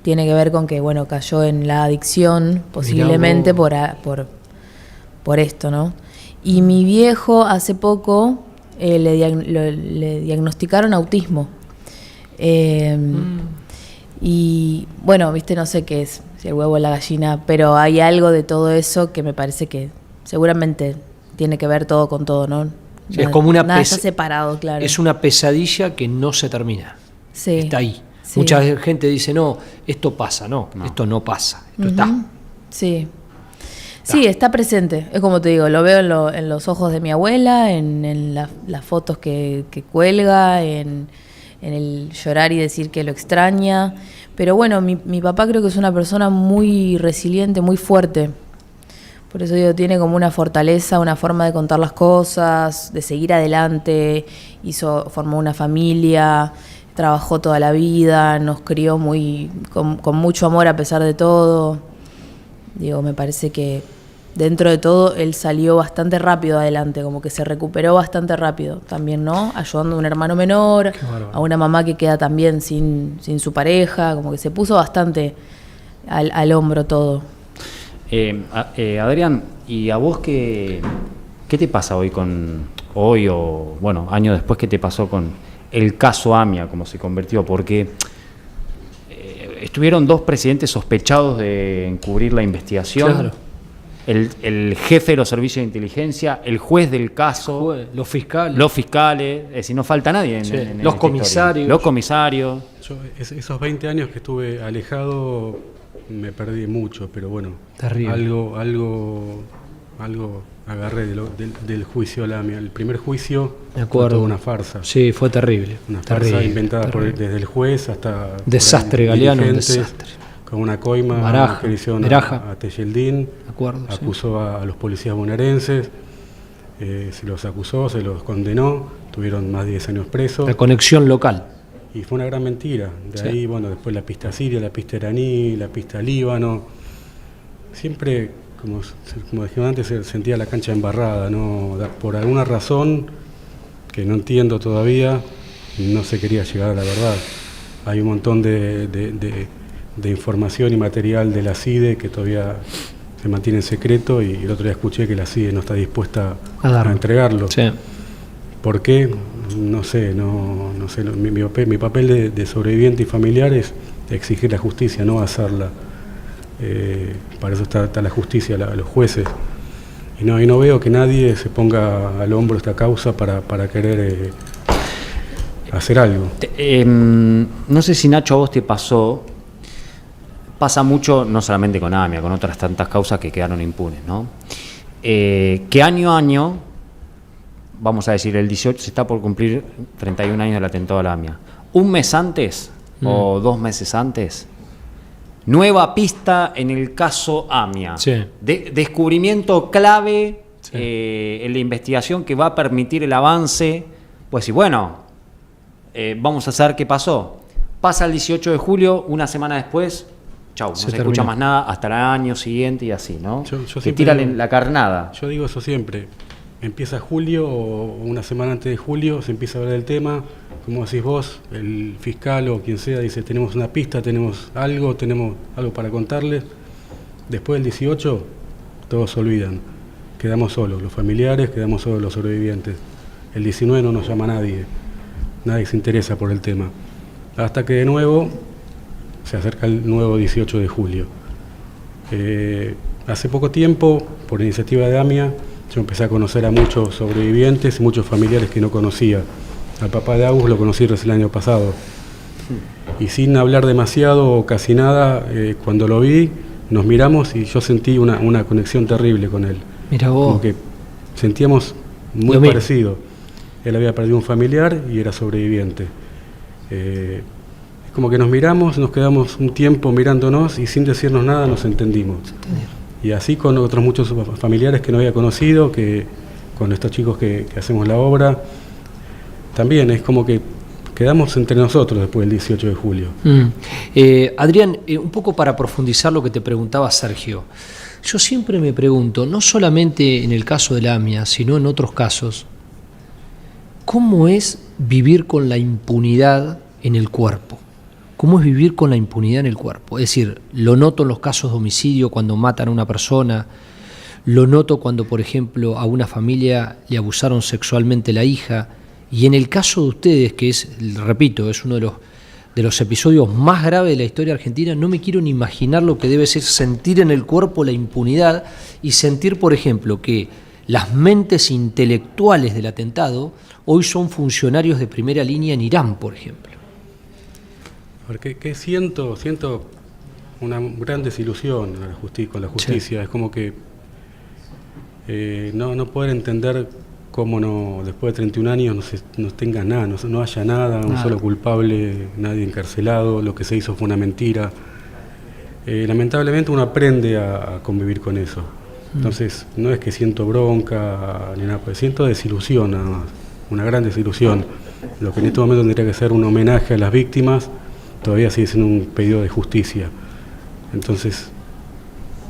tiene que ver con que, bueno, cayó en la adicción, posiblemente por esto, ¿no? Y mi viejo hace poco le diagnosticaron autismo. Y bueno, viste, no sé qué es, si el huevo o la gallina, pero hay algo de todo eso que me parece que seguramente tiene que ver todo con todo, ¿no? Sí, es como nada está separado, claro. Es una pesadilla que no se termina. Sí. Está ahí. Sí. Mucha gente dice, no, esto pasa. No, esto no pasa. Esto está. Sí. Sí, está presente. Es como te digo, lo veo en los ojos de mi abuela, en las fotos que cuelga, en el llorar y decir que lo extraña. Pero bueno, mi papá creo que es una persona muy resiliente, muy fuerte. Por eso digo, tiene como una fortaleza, una forma de contar las cosas, de seguir adelante. Formó una familia, trabajó toda la vida, nos crió con mucho amor a pesar de todo. Digo, me parece que dentro de todo él salió bastante rápido adelante, como que se recuperó bastante rápido también, ¿no? Ayudando a un hermano menor, a una mamá que queda también sin su pareja, como que se puso bastante al hombro todo. Adrián, ¿y a vos qué te pasa hoy o bueno, años después, qué te pasó con el caso AMIA, como se convirtió? Porque estuvieron 2 presidentes sospechados de encubrir la investigación. Claro. el jefe de los servicios de inteligencia, el juez del caso, Los fiscales. los fiscales, es decir, no falta nadie en, Sí. en Los esta historia. comisarios. Los comisarios. Yo, esos 20 años que estuve alejado me perdí mucho, pero bueno, Terrible. algo agarré del juicio a la AMIA. El primer juicio Me acuerdo. fue toda una farsa. Sí, fue terrible. Una farsa terrible, inventada terrible. desde el juez hasta... Desastre, por ahí, Galeano, un dirigentes, desastre. Con una coima Baraja, que le hicieron Beraja. a Tejeldín, Me acuerdo, sí. acusó a los policías bonaerenses, se los acusó, se los condenó, tuvieron más de 10 años presos. La conexión local. Y fue una gran mentira. De Sí. ahí, bueno, después la pista siria, la pista iraní, la pista líbano. Siempre, como dijimos antes, se sentía la cancha embarrada, ¿no? Por alguna razón que no entiendo todavía, no se quería llegar a la verdad. Hay un montón de información y material de la CIDE que todavía se mantiene en secreto, y el otro día escuché que la CIDE no está dispuesta A darlo. a entregarlo. Sí. ¿Por qué? No sé. Mi papel de sobreviviente y familiar es exigir la justicia, no hacerla. Para eso está la justicia, los jueces. Y no veo que nadie se ponga al hombro esta causa para querer hacer algo. No sé si, Nacho, a vos te pasa mucho, no solamente con AMIA, con otras tantas causas que quedaron impunes, ¿no? Que año a año, vamos a decir, el 18 se está por cumplir 31 años del atentado a la AMIA. Un mes antes o 2 meses antes, nueva pista en el caso AMIA. Sí. Descubrimiento clave Sí. en la investigación que va a permitir el avance. Pues sí, bueno, vamos a saber qué pasó. Pasa el 18 de julio, una semana después, chau, no se terminó. escucha más nada hasta el año siguiente y así, ¿no? Yo Se siempre tira digo- la carnada. Yo digo eso siempre. Empieza julio o una semana antes de julio, se empieza a hablar del tema. Como decís vos, el fiscal o quien sea dice, tenemos una pista, tenemos algo para contarles. Después del 18, todos se olvidan. Quedamos solos, los familiares, quedamos solos los sobrevivientes. El 19 no nos llama nadie se interesa por el tema. Hasta que de nuevo se acerca el nuevo 18 de julio. Hace poco tiempo, por iniciativa de AMIA, yo empecé a conocer a muchos sobrevivientes y muchos familiares que no conocía. Al papá de Agus lo conocí recién el año pasado. Y sin hablar demasiado o casi nada, cuando lo vi, nos miramos y yo sentí una conexión terrible con él. Mira vos. Como que sentíamos muy Lo mismo. parecido. Él había perdido un familiar y era sobreviviente. Es como que nos miramos, nos quedamos un tiempo mirándonos y sin decirnos nada nos entendimos. Y así con otros muchos familiares que no había conocido, que con estos chicos que hacemos la obra, también es como que quedamos entre nosotros después del 18 de julio. Adrián, un poco para profundizar lo que te preguntaba Sergio, yo siempre me pregunto, no solamente en el caso de la AMIA, sino en otros casos, ¿cómo es vivir con la impunidad en el cuerpo? ¿Cómo es vivir con la impunidad en el cuerpo? Es decir, lo noto en los casos de homicidio cuando matan a una persona, lo noto cuando, por ejemplo, a una familia le abusaron sexualmente la hija, y en el caso de ustedes, que es, repito, es uno de los episodios más graves de la historia argentina, no me quiero ni imaginar lo que debe ser sentir en el cuerpo la impunidad y sentir, por ejemplo, que las mentes intelectuales del atentado hoy son funcionarios de primera línea en Irán, por ejemplo. Porque ¿qué siento? Siento una gran desilusión con la justicia. Sí. Es como que no poder entender cómo no, después de 31 años no tenga nada, no haya nada, un solo culpable, nadie encarcelado, lo que se hizo fue una mentira. Lamentablemente uno aprende a convivir con eso. Entonces no es que siento bronca ni nada, pues siento desilusión nada más, una gran desilusión. Lo que en este momento tendría que ser un homenaje a las víctimas, todavía sigue siendo un pedido de justicia. Entonces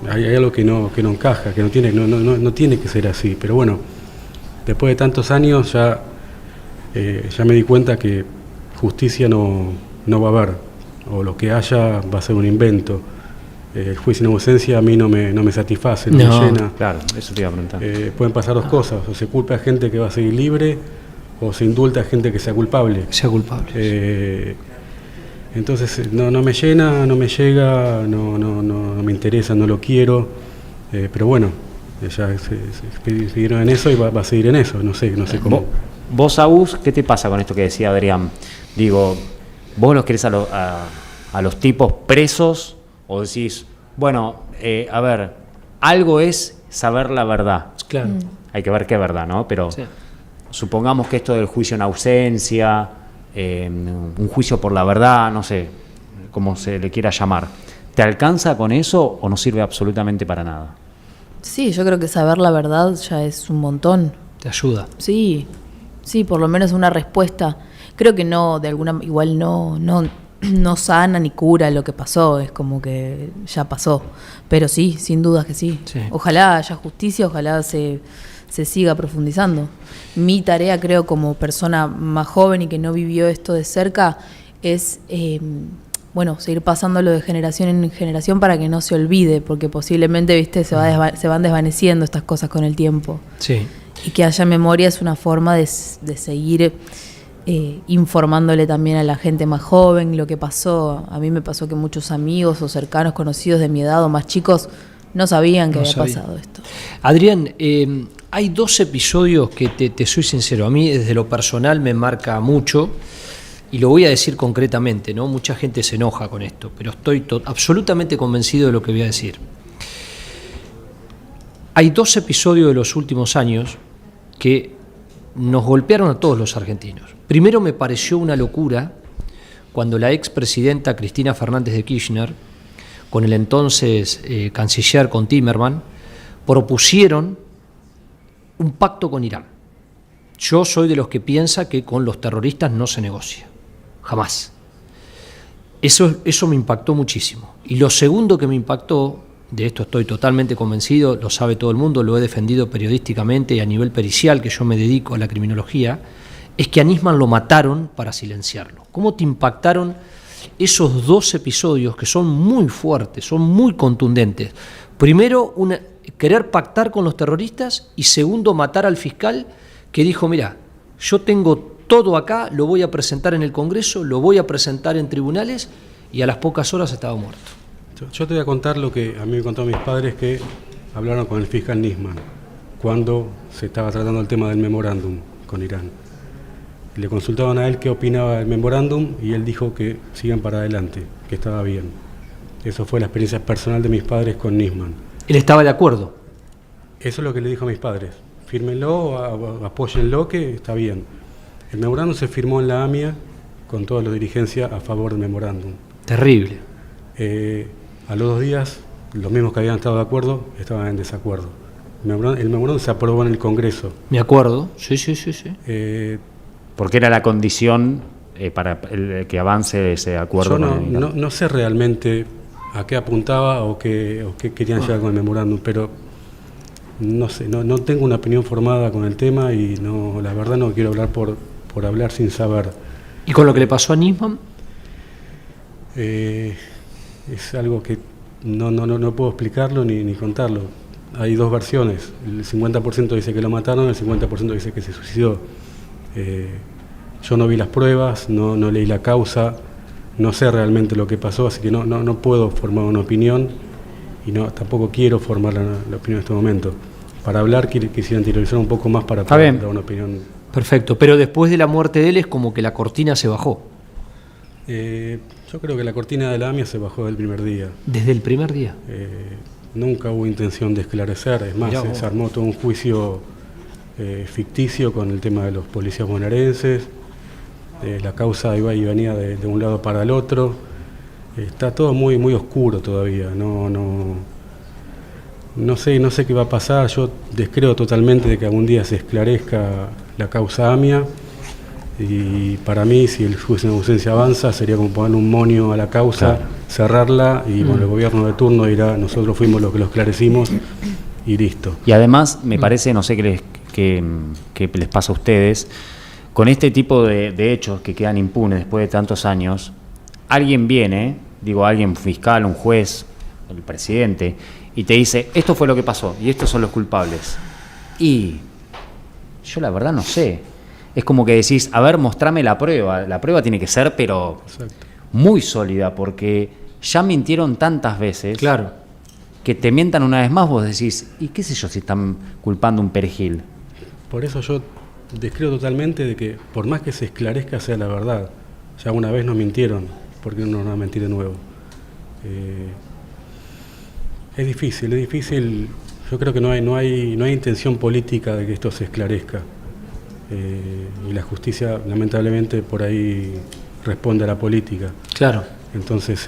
hay algo que no encaja, que no tiene que ser así, pero bueno. Después de tantos años ya me di cuenta que justicia no va a haber, o lo que haya va a ser un invento. El juicio en ausencia a mí no me satisface, no me llena. Claro, eso te iba a preguntar. Pueden pasar dos cosas, o se culpa a gente que va a seguir libre, o se indulta a gente que sea culpable. Sea culpable. Entonces no me llena, no me llega, no me interesa, no lo quiero, pero bueno. ya siguieron en eso y va a seguir en eso, no sé cómo. Vos, Agus, ¿qué te pasa con esto que decía Adrián? Digo, ¿vos los querés a los tipos presos o decís, bueno, a ver, algo es saber la verdad? Claro. Hay que ver qué verdad, ¿no? Pero sí, supongamos que esto del juicio en ausencia, un juicio por la verdad, no sé cómo se le quiera llamar, ¿te alcanza con eso o no sirve absolutamente para nada? Sí, yo creo que saber la verdad ya es un montón. ¿Te ayuda? Sí, por lo menos una respuesta. Creo que no, de alguna igual no sana ni cura lo que pasó, es como que ya pasó. Pero sí, sin dudas que sí. Ojalá haya justicia, ojalá se siga profundizando. Mi tarea, creo, como persona más joven y que no vivió esto de cerca, es seguir pasándolo de generación en generación para que no se olvide, porque posiblemente, viste, se van desvaneciendo estas cosas con el tiempo. Sí. Y que haya memoria es una forma de seguir informándole también a la gente más joven lo que pasó. A mí me pasó que muchos amigos o cercanos, conocidos de mi edad o más chicos, no sabían que había pasado esto. Adrián, hay 2 episodios que te soy sincero, a mí desde lo personal me marca mucho, y lo voy a decir concretamente, ¿no? Mucha gente se enoja con esto, pero estoy absolutamente convencido de lo que voy a decir. Hay 2 episodios de los últimos años que nos golpearon a todos los argentinos. Primero, me pareció una locura cuando la expresidenta Cristina Fernández de Kirchner, con el entonces canciller, con Timerman, propusieron un pacto con Irán. Yo soy de los que piensa que con los terroristas no se negocia, jamás. Eso me impactó muchísimo. Y lo segundo que me impactó, de esto estoy totalmente convencido, lo sabe todo el mundo, lo he defendido periodísticamente y a nivel pericial, que yo me dedico a la criminología, es que a Nisman lo mataron para silenciarlo. ¿Cómo te impactaron esos 2 episodios que son muy fuertes, son muy contundentes? Primero, querer pactar con los terroristas, y segundo, matar al fiscal que dijo, mira, yo tengo todo acá, lo voy a presentar en el Congreso, lo voy a presentar en tribunales, y a las pocas horas estaba muerto. Yo te voy a contar lo que a mí me contaron mis padres, que hablaron con el fiscal Nisman cuando se estaba tratando el tema del memorándum con Irán. Le consultaban a él qué opinaba del memorándum y él dijo que sigan para adelante, que estaba bien. Eso fue la experiencia personal de mis padres con Nisman. ¿Él estaba de acuerdo? Eso es lo que le dijo a mis padres. Fírmenlo, apóyenlo, que está bien. El memorándum se firmó en la AMIA con toda la dirigencia a favor del memorándum. Terrible. A los 2 días, los mismos que habían estado de acuerdo estaban en desacuerdo. El memorándum se aprobó en el Congreso. Me acuerdo, sí. Porque era la condición para que avance ese acuerdo. Yo no sé realmente a qué apuntaba o qué querían llegar con el memorándum, pero no sé, no tengo una opinión formada con el tema y la verdad no quiero hablar por hablar sin saber. ¿Y con lo que le pasó a Nisman? Es algo que no puedo explicarlo ni contarlo. Hay 2 versiones. El 50% dice que lo mataron, el 50% dice que se suicidó. Yo no vi las pruebas, no leí la causa, no sé realmente lo que pasó, así que no puedo formar una opinión y tampoco quiero formar la opinión en este momento. Para hablar quisiera interiorizar un poco más para poder dar una opinión. Perfecto, pero después de la muerte de él es como que la cortina se bajó. Yo creo que la cortina de la AMIA se bajó del primer día. ¿Desde el primer día? Nunca hubo intención de esclarecer, es más, se armó todo un juicio ficticio con el tema de los policías bonaerenses. La causa iba y venía de un lado para el otro. Está todo muy oscuro todavía. No sé qué va a pasar. Yo descreo totalmente de que algún día se esclarezca la causa AMIA. Y para mí, si el juicio en ausencia avanza, sería como poner un monio a la causa, cerrarla, y bueno, el gobierno de turno dirá, nosotros fuimos los que lo esclarecimos, y listo. Y además, me parece, no sé qué les pasa a ustedes, con este tipo de hechos que quedan impunes después de tantos años, alguien viene, alguien fiscal, un juez, el presidente, y te dice, esto fue lo que pasó, y estos son los culpables. Y yo la verdad no sé. Es como que decís, a ver, mostrame la prueba tiene que ser, pero muy sólida, porque ya mintieron tantas veces. Claro. que te mientan una vez más, vos decís, ¿y qué sé yo si están culpando un perejil? Por eso yo descreo totalmente de que por más que se esclarezca sea la verdad. Ya una vez nos mintieron, ¿por qué no nos van a mentir de nuevo? Es difícil. Yo creo que no hay intención política de que esto se esclarezca. Y la justicia, lamentablemente, por ahí responde a la política. Claro. Entonces,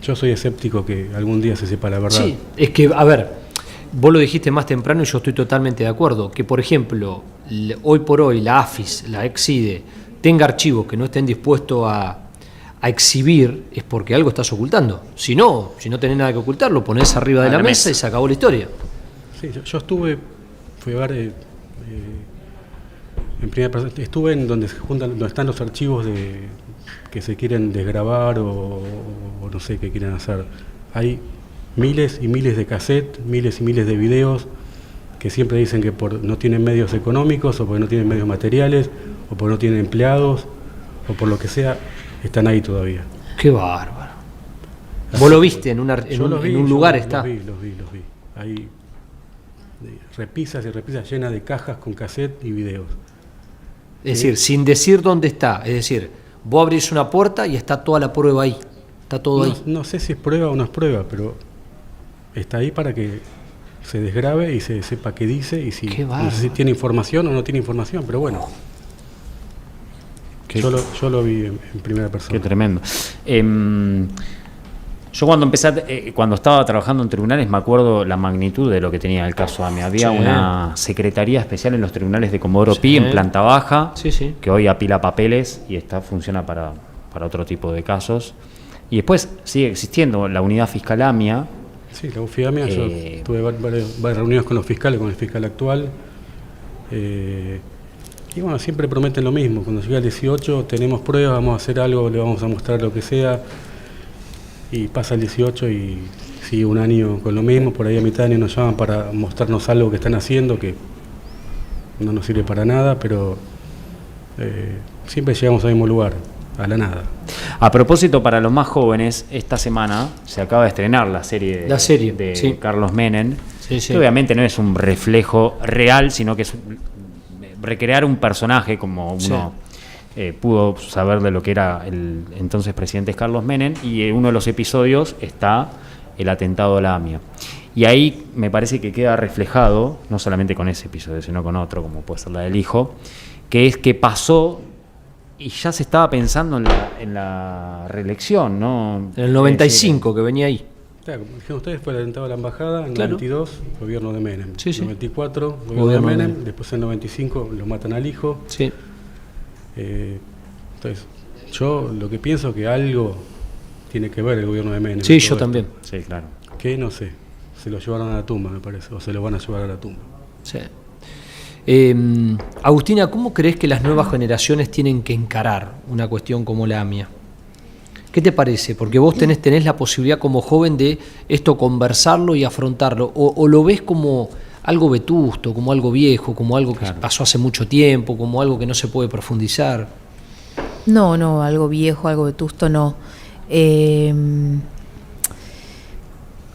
yo soy escéptico que algún día se sepa la verdad. Sí, es que, a ver, vos lo dijiste más temprano y yo estoy totalmente de acuerdo, que por ejemplo, hoy por hoy la AFIS, la ex-IDE, tenga archivos que no estén dispuestos a exhibir, es porque algo estás ocultando. Si no tenés nada que ocultar, lo ponés arriba de la mesa y se acabó la historia. Sí, yo fui a ver en primera persona, estuve en donde donde están los archivos que se quieren desgravar o no sé qué quieren hacer. Hay miles y miles de cassettes, miles y miles de videos que siempre dicen que no tienen medios económicos o porque no tienen medios materiales o porque no tienen empleados o por lo que sea, están ahí todavía. Qué bárbaro. ¿Vos lo viste en un lugar? Está. Los vi. Hay repisas y repisas llenas de cajas con cassette y videos. Es decir, sin decir dónde está. Es decir, vos abrís una puerta y está toda la prueba ahí. Está todo ahí. No sé si es prueba o no es prueba, pero está ahí para que se desgrabe y se sepa qué dice y no sé si tiene información o no tiene información, pero bueno. Yo lo vi en primera persona. Qué tremendo. Yo cuando estaba trabajando en tribunales me acuerdo la magnitud de lo que tenía el caso AMIA. Había una secretaría especial en los tribunales de Comodoro Pi, en planta baja, que hoy apila papeles y funciona para otro tipo de casos. Y después sigue existiendo la unidad fiscal AMIA. Sí, la UFI AMIA, yo tuve varias reuniones con los fiscales, con el fiscal actual. Y bueno, siempre prometen lo mismo. Cuando llega el 18 tenemos pruebas, vamos a hacer algo, le vamos a mostrar lo que sea. Y pasa el 18 y sigue un año con lo mismo. Por ahí a mitad de año nos llaman para mostrarnos algo que están haciendo que no nos sirve para nada, pero siempre llegamos al mismo lugar, a la nada. A propósito, para los más jóvenes, esta semana se acaba de estrenar la serie de Carlos Menem, que obviamente no es un reflejo real, sino que es recrear un personaje como uno pudo saber de lo que era el entonces presidente Carlos Menem, y en uno de los episodios está el atentado a la AMIA. Y ahí me parece que queda reflejado, no solamente con ese episodio, sino con otro, como puede ser la del hijo, que es que pasó y ya se estaba pensando en la reelección, ¿no? En el 95, que venía ahí. Claro, como dijeron ustedes, fue el atentado a la embajada, en el 92, gobierno de Menem. En el 94, gobierno de Menem, después en el 95 lo matan al hijo. Sí. Entonces, yo lo que pienso que algo tiene que ver el gobierno de Menem. Sí, yo también. Sí, claro. Que no sé, se lo llevaron a la tumba, me parece, o se lo van a llevar a la tumba. Sí. Agustina, ¿cómo crees que las nuevas generaciones tienen que encarar una cuestión como la AMIA? ¿Qué te parece? Porque vos tenés la posibilidad como joven de esto conversarlo y afrontarlo, o lo ves como algo vetusto, como algo viejo, como algo que pasó hace mucho tiempo, como algo que no se puede profundizar. No, algo viejo, algo vetusto, no.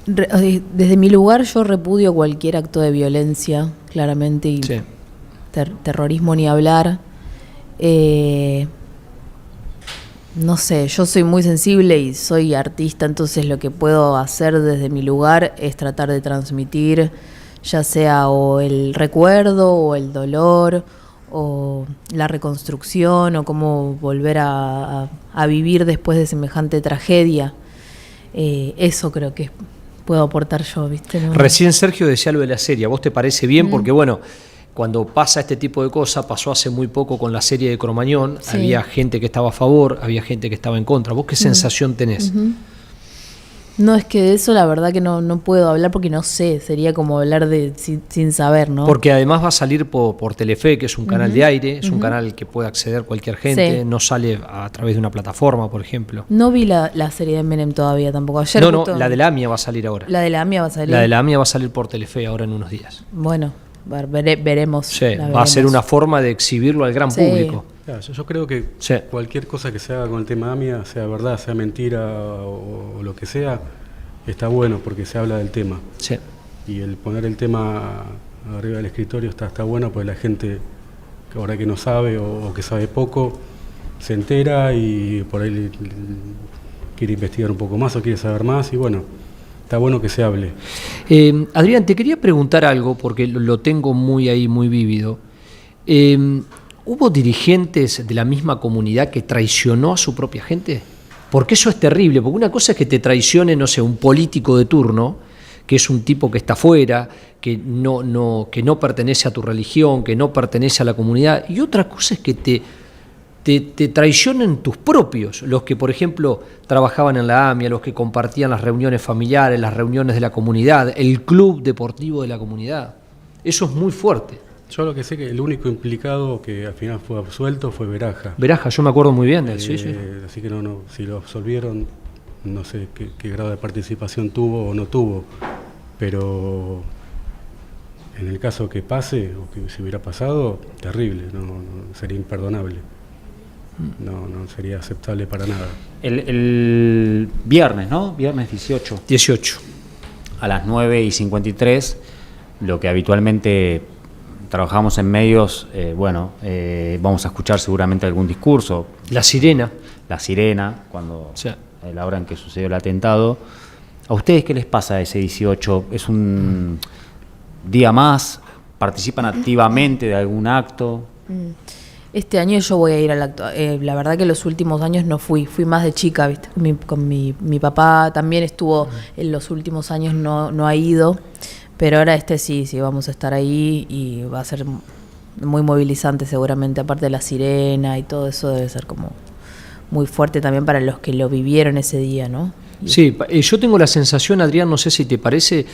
Desde mi lugar yo repudio cualquier acto de violencia, claramente, y terrorismo ni hablar. No sé, yo soy muy sensible y soy artista, entonces lo que puedo hacer desde mi lugar es tratar de transmitir ya sea o el recuerdo o el dolor o la reconstrucción o cómo volver a vivir después de semejante tragedia. Eso creo que puedo aportar yo, ¿viste? ¿No? Recién Sergio decía lo de la serie, ¿a vos te parece bien? Porque bueno, cuando pasa este tipo de cosas, pasó hace muy poco con la serie de Cromañón, había gente que estaba a favor, había gente que estaba en contra. ¿Vos qué sensación tenés? No, es que de eso la verdad que no puedo hablar porque no sé, sería como hablar sin saber, ¿no? Porque además va a salir por Telefe, que es un canal de aire, es un canal que puede acceder cualquier gente, no sale a través de una plataforma, por ejemplo. No vi la serie de Menem todavía tampoco. Ayer no, la de la AMIA va a salir ahora. La de la AMIA va a salir. La de la AMIA va a salir por Telefe ahora en unos días. Bueno, veremos. Sí, la va a ser veremos. una forma de exhibirlo al gran Sí. público. Claro, yo creo que Sí. cualquier cosa que se haga con el tema AMIA, sea verdad, sea mentira o lo que sea, está bueno porque se habla del tema. Sí. Y el poner el tema arriba del escritorio está bueno porque la gente, que ahora que no sabe o que sabe poco, se entera y por ahí quiere investigar un poco más o quiere saber más y bueno, está bueno que se hable. Adrián, te quería preguntar algo porque lo tengo muy ahí, muy vívido. ¿Hubo dirigentes de la misma comunidad que traicionó a su propia gente? Porque eso es terrible, porque una cosa es que te traicione, no sé, un político de turno, que es un tipo que está afuera, que no pertenece a tu religión, que no pertenece a la comunidad, y otra cosa es que te traicionen tus propios, los que, por ejemplo, trabajaban en la AMIA, los que compartían las reuniones familiares, las reuniones de la comunidad, el club deportivo de la comunidad. Eso es muy fuerte. Yo lo que sé que el único implicado que al final fue absuelto fue Veraja. Veraja, yo me acuerdo muy bien de él, sí. Así que no, si lo absolvieron, no sé qué grado de participación tuvo o no tuvo, pero en el caso que pase o que se hubiera pasado, terrible, no sería imperdonable, no sería aceptable para nada. El viernes, ¿no? Viernes 18. 18. A las 9:53, lo que habitualmente trabajamos en medios, vamos a escuchar seguramente algún discurso. La sirena. La sirena, cuando Sí. a la hora en que sucedió el atentado. ¿A ustedes qué les pasa ese 18? ¿Es un día más? ¿Participan activamente de algún acto? Este año yo voy a ir al acto. La verdad que los últimos años no fui más de chica, ¿viste? Con mi papá también estuvo, en los últimos años no ha ido, pero ahora sí, vamos a estar ahí y va a ser muy movilizante seguramente, aparte de la sirena y todo eso debe ser como muy fuerte también para los que lo vivieron ese día, ¿no? Sí, yo tengo la sensación, Adrián, no sé si te parece,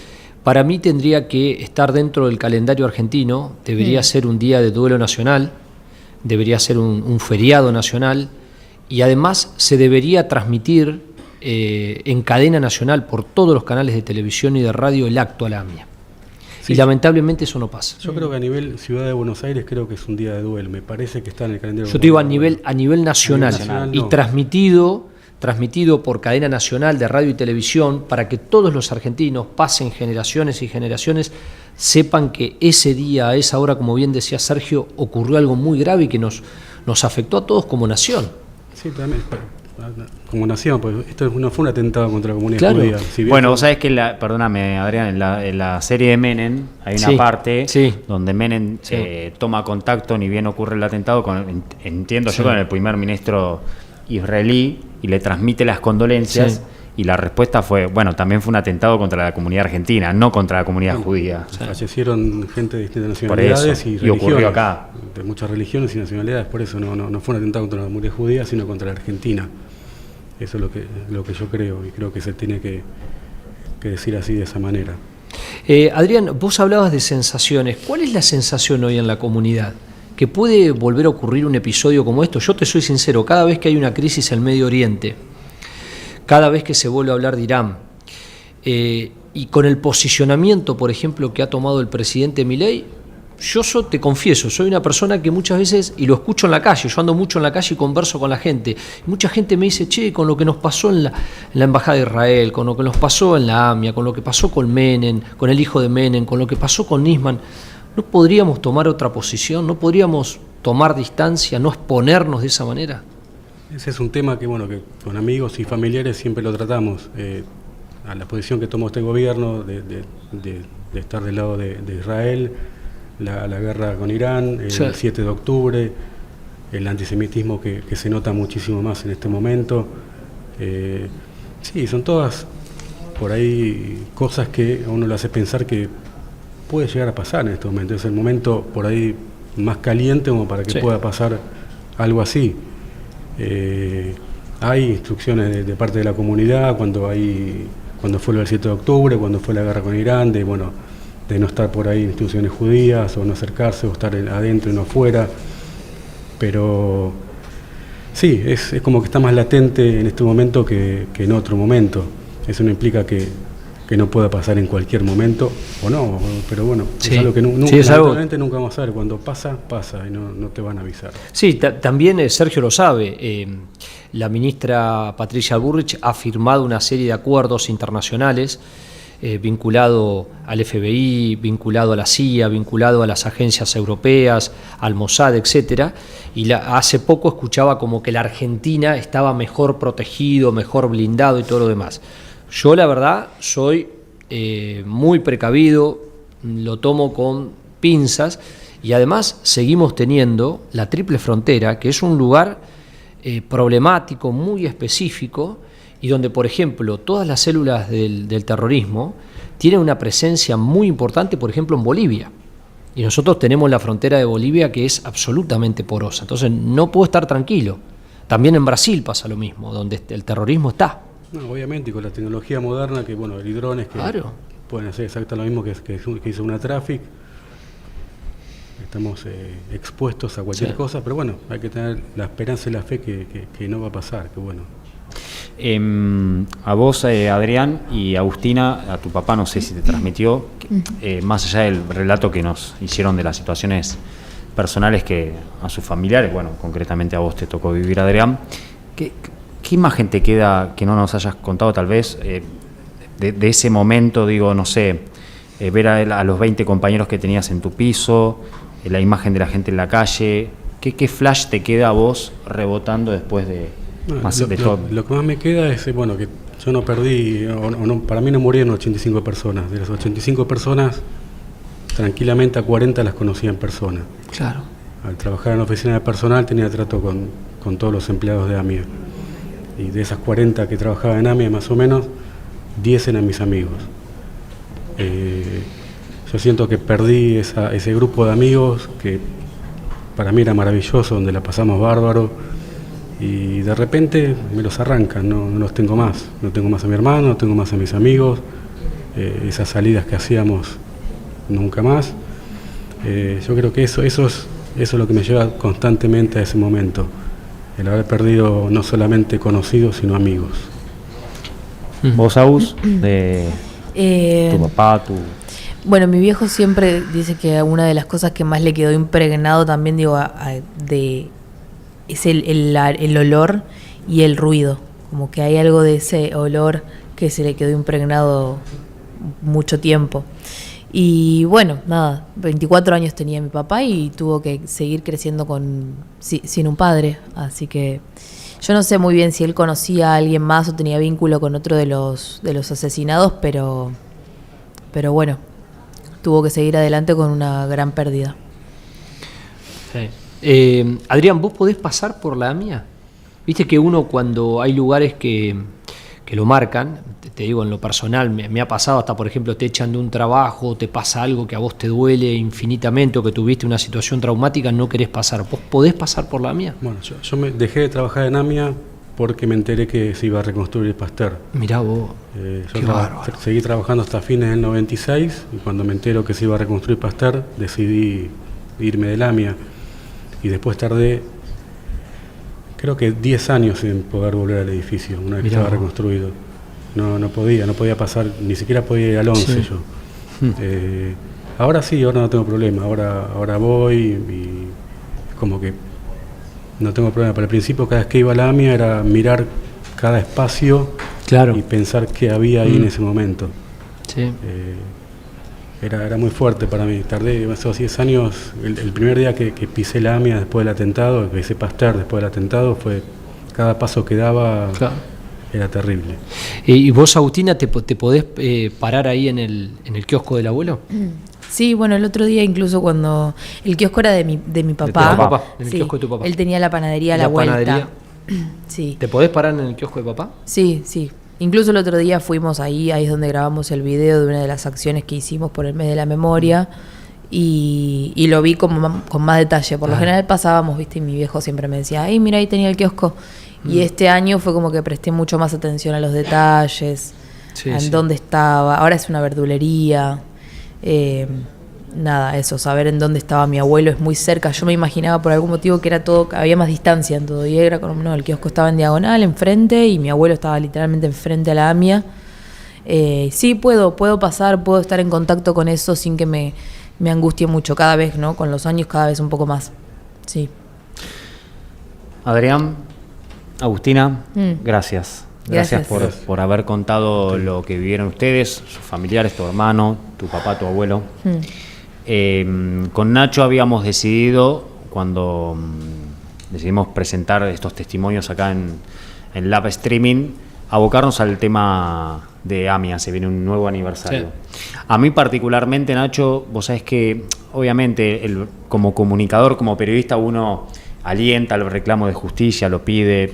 para mí tendría que estar dentro del calendario argentino, debería ser un día de duelo nacional, debería ser un feriado nacional y además se debería transmitir en cadena nacional por todos los canales de televisión y de radio el acto a la AMIA. Sí. Y lamentablemente eso no pasa. Yo creo que a nivel Ciudad de Buenos Aires creo que es un día de duelo, me parece que está en el calendario. Yo te digo a nivel nacional, nacional, y no. transmitido por cadena nacional de radio y televisión para que todos los argentinos, pasen generaciones y generaciones, sepan que ese día, a esa hora, como bien decía Sergio, ocurrió algo muy grave y que nos afectó a todos como nación. Sí, también, como nación, pues esto no fue un atentado contra la comunidad Claro. judía. Si bien Bueno, fue- vos sabés que, perdóname Adrián, en la serie de Menem hay una Sí, parte sí. donde Menem Sí. toma contacto, ni bien ocurre el atentado, entiendo Sí. yo, con el primer ministro israelí y le transmite las condolencias. Sí. Y la respuesta fue, bueno, también fue un atentado contra la comunidad argentina, no contra la comunidad judía. fallecieron gente de distintas Por eso, nacionalidades y y ocurrió religiones, acá. de muchas religiones y nacionalidades, por eso no fue un atentado contra la comunidad judía, sino contra la Argentina. Eso es lo que yo creo, y creo que se tiene que decir así, de esa manera. Adrián, vos hablabas de sensaciones. ¿Cuál es la sensación hoy en la comunidad? ¿Que puede volver a ocurrir un episodio como esto? Yo te soy sincero, cada vez que hay una crisis en Medio Oriente, cada vez que se vuelve a hablar de Irán, y con el posicionamiento, por ejemplo, que ha tomado el presidente Milei, te confieso, soy una persona que muchas veces, y lo escucho en la calle, yo ando mucho en la calle y converso con la gente, y mucha gente me dice, che, con lo que nos pasó en la Embajada de Israel, con lo que nos pasó en la AMIA, con lo que pasó con Menem, con el hijo de Menem, con lo que pasó con Nisman, ¿no podríamos tomar otra posición? ¿No podríamos tomar distancia, no exponernos de esa manera? Ese es un tema que con amigos y familiares siempre lo tratamos. A la posición que tomó este gobierno de estar del lado de Israel, la guerra con Irán, el Sí. 7 de octubre, el antisemitismo que se nota muchísimo más en este momento. Sí, son todas por ahí cosas que a uno le hace pensar que puede llegar a pasar en este momento. Es el momento por ahí más caliente como para que Sí. pueda pasar algo así. Hay instrucciones de parte de la comunidad cuando fue lo del 7 de octubre, cuando fue la guerra con Irán, de no estar por ahí en instituciones judías, o no acercarse, o estar adentro y no afuera. Pero sí, es como que está más latente en este momento que en otro momento. Eso no implica que que no pueda pasar en cualquier momento o no, pero bueno, Sí. es algo que Sí, es algo- lamentablemente nunca vamos a ver. Cuando pasa, pasa y no te van a avisar. Sí, también Sergio lo sabe. La ministra Patricia Bullrich ha firmado una serie de acuerdos internacionales vinculado al FBI, vinculado a la CIA, vinculado a las agencias europeas, al Mossad, etcétera. Y hace poco escuchaba como que la Argentina estaba mejor protegido, mejor blindado y todo lo demás. Yo la verdad soy muy precavido, lo tomo con pinzas y además seguimos teniendo la Triple Frontera, que es un lugar problemático, muy específico, y donde, por ejemplo, todas las células del terrorismo tienen una presencia muy importante, por ejemplo, en Bolivia. Y nosotros tenemos la frontera de Bolivia que es absolutamente porosa. Entonces no puedo estar tranquilo. También en Brasil pasa lo mismo, donde el terrorismo está. No, obviamente, y con la tecnología moderna, que bueno, hay drones que Claro. pueden hacer exactamente lo mismo que hizo una Traffic. Estamos expuestos a cualquier Sí. cosa, pero bueno, hay que tener la esperanza y la fe que no va a pasar, que bueno. A vos, Adrián, y Agustina, a tu papá no sé si te transmitió, más allá del relato que nos hicieron de las situaciones personales que a sus familiares, bueno, concretamente a vos te tocó vivir, Adrián, ¿qué imagen te queda que no nos hayas contado tal vez de ese momento, digo, no sé, ver a los 20 compañeros que tenías en tu piso, la imagen de la gente en la calle, ¿qué flash te queda a vos rebotando después de... Lo que más me queda es bueno, que yo no perdí, para mí no murieron 85 personas. De las 85 personas, tranquilamente a 40 las conocía en persona. Claro. Al trabajar en la oficina de personal tenía trato con todos los empleados de AMIA. Y de esas 40 que trabajaban en AMIA, más o menos, 10 eran mis amigos. Yo siento que perdí ese grupo de amigos que para mí era maravilloso, donde la pasamos bárbaro. Y de repente me los arrancan, no los tengo más. No tengo más a mi hermano, no tengo más a mis amigos. Esas salidas que hacíamos, nunca más. Yo creo que eso es lo que me lleva constantemente a ese momento. El haber perdido no solamente conocidos, sino amigos. Vos, Agus, de tu papá, Bueno, mi viejo siempre dice que una de las cosas que más le quedó impregnado también, digo, es el olor y el ruido. Como que hay algo de ese olor que se le quedó impregnado mucho tiempo. Y bueno, nada, 24 años tenía mi papá y tuvo que seguir creciendo sin un padre. Así que yo no sé muy bien si él conocía a alguien más o tenía vínculo con otro de los asesinados, pero bueno, tuvo que seguir adelante con una gran pérdida. Sí. Adrián, ¿vos podés pasar por la AMIA? Viste que uno cuando hay lugares que lo marcan, te digo en lo personal, me ha pasado hasta, por ejemplo, te echan de un trabajo, te pasa algo que a vos te duele infinitamente o que tuviste una situación traumática, no querés pasar. ¿Vos podés pasar por la AMIA? Bueno, yo me dejé de trabajar en AMIA porque me enteré que se iba a reconstruir Pasteur. Mirá vos, qué bárbaro. Seguí trabajando hasta fines del 96 y cuando me entero que se iba a reconstruir Pasteur decidí irme del AMIA y después tardé creo que 10 años en poder volver al edificio una vez que estaba reconstruido. No podía pasar, ni siquiera podía ir al 11 yo. Ahora sí, ahora no tengo problema, ahora voy y como que no tengo problema. Pero al principio cada vez que iba a la AMIA era mirar cada espacio y pensar qué había ahí en ese momento. Sí. Era muy fuerte para mí. Tardé esos 10 años. El primer día que pisé la AMIA después del atentado, que pisé Pasteur después del atentado, fue cada paso que daba era terrible. ¿Y vos, Agustina, te podés parar ahí en el kiosco del abuelo? Sí, bueno, el otro día incluso cuando el kiosco era de mi papá. De tu papá, en el sí, kiosco de tu papá. Él tenía la panadería a la vuelta. Panadería. Sí. ¿Te podés parar en el kiosco de papá? Sí, sí. Incluso el otro día fuimos ahí es donde grabamos el video de una de las acciones que hicimos por el mes de la memoria y lo vi con más detalle. Por lo general pasábamos, viste, y mi viejo siempre me decía, ay, mira, ahí tenía el kiosco. Y este año fue como que presté mucho más atención a los detalles, en dónde estaba. Ahora es una verdulería. Nada, eso, saber en dónde estaba mi abuelo es muy cerca. Yo me imaginaba por algún motivo que era todo, había más distancia en todo. Y era como, no, el kiosco estaba en diagonal, enfrente, y mi abuelo estaba literalmente enfrente a la AMIA. Sí, puedo pasar, puedo estar en contacto con eso sin que me angustie mucho cada vez, ¿no? Con los años cada vez un poco más. Sí. Adrián, Agustina, gracias. Gracias por haber contado lo que vivieron ustedes, sus familiares, tu hermano, tu papá, tu abuelo. Con Nacho habíamos decidido, cuando decidimos presentar estos testimonios acá en Live Streaming, abocarnos al tema de AMIA, se viene un nuevo aniversario. Sí. A mí particularmente, Nacho, vos sabés que obviamente como comunicador, como periodista, uno alienta el reclamo de justicia, lo pide,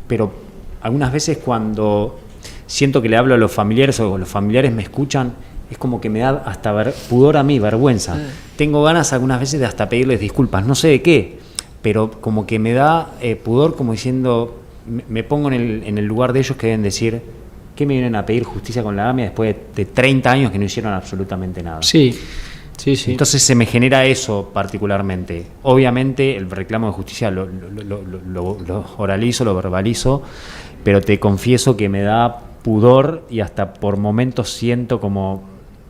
pero algunas veces cuando siento que le hablo a los familiares o los familiares me escuchan, es como que me da hasta pudor a mí, vergüenza. Tengo ganas algunas veces de hasta pedirles disculpas, no sé de qué, pero como que me da pudor, como diciendo, me pongo en el lugar de ellos que deben decir, ¿qué me vienen a pedir justicia con la AMIA después de 30 años que no hicieron absolutamente nada? Sí. Entonces se me genera eso particularmente. Obviamente el reclamo de justicia lo oralizo, lo verbalizo, pero te confieso que me da pudor y hasta por momentos siento como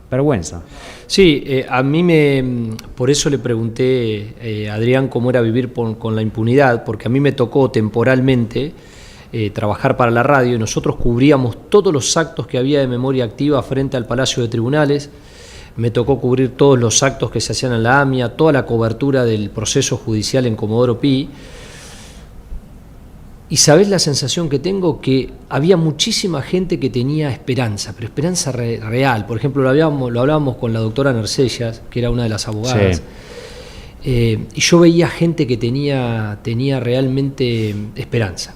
vergüenza. Sí, a mí por eso le pregunté a Adrián cómo era vivir con la impunidad, porque a mí me tocó temporalmente trabajar para la radio y nosotros cubríamos todos los actos que había de memoria activa frente al Palacio de Tribunales. Me tocó cubrir todos los actos que se hacían en la AMIA, toda la cobertura del proceso judicial en Comodoro Pi. Y sabés la sensación que tengo, que había muchísima gente que tenía esperanza, pero esperanza real. Por ejemplo, lo hablábamos con la doctora Nercellas, que era una de las abogadas. Sí. Y yo veía gente que tenía realmente esperanza.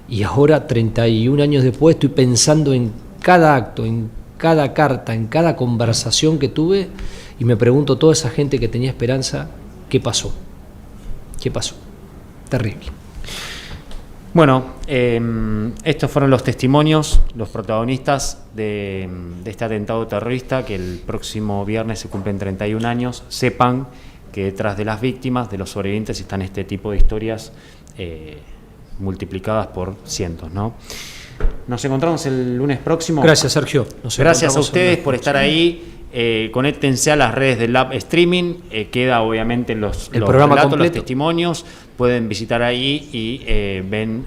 Y ahora, 31 años después, estoy pensando en cada acto, en cada carta, en cada conversación que tuve, y me pregunto, toda esa gente que tenía esperanza, ¿qué pasó? ¿Qué pasó? Terrible. Bueno, estos fueron los testimonios, los protagonistas de este atentado terrorista, que el próximo viernes se cumplen 31 años. Sepan que detrás de las víctimas, de los sobrevivientes, están este tipo de historias multiplicadas por cientos, ¿no? Nos encontramos el lunes próximo. Gracias, Sergio. Gracias a ustedes por estar ahí. Conéctense a las redes del Live Streaming. Queda obviamente los relatos, los testimonios. Pueden visitar ahí y ven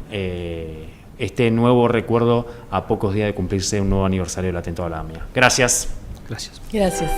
este nuevo recuerdo a pocos días de cumplirse un nuevo aniversario del atentado a la AMIA. Gracias. Gracias. Gracias.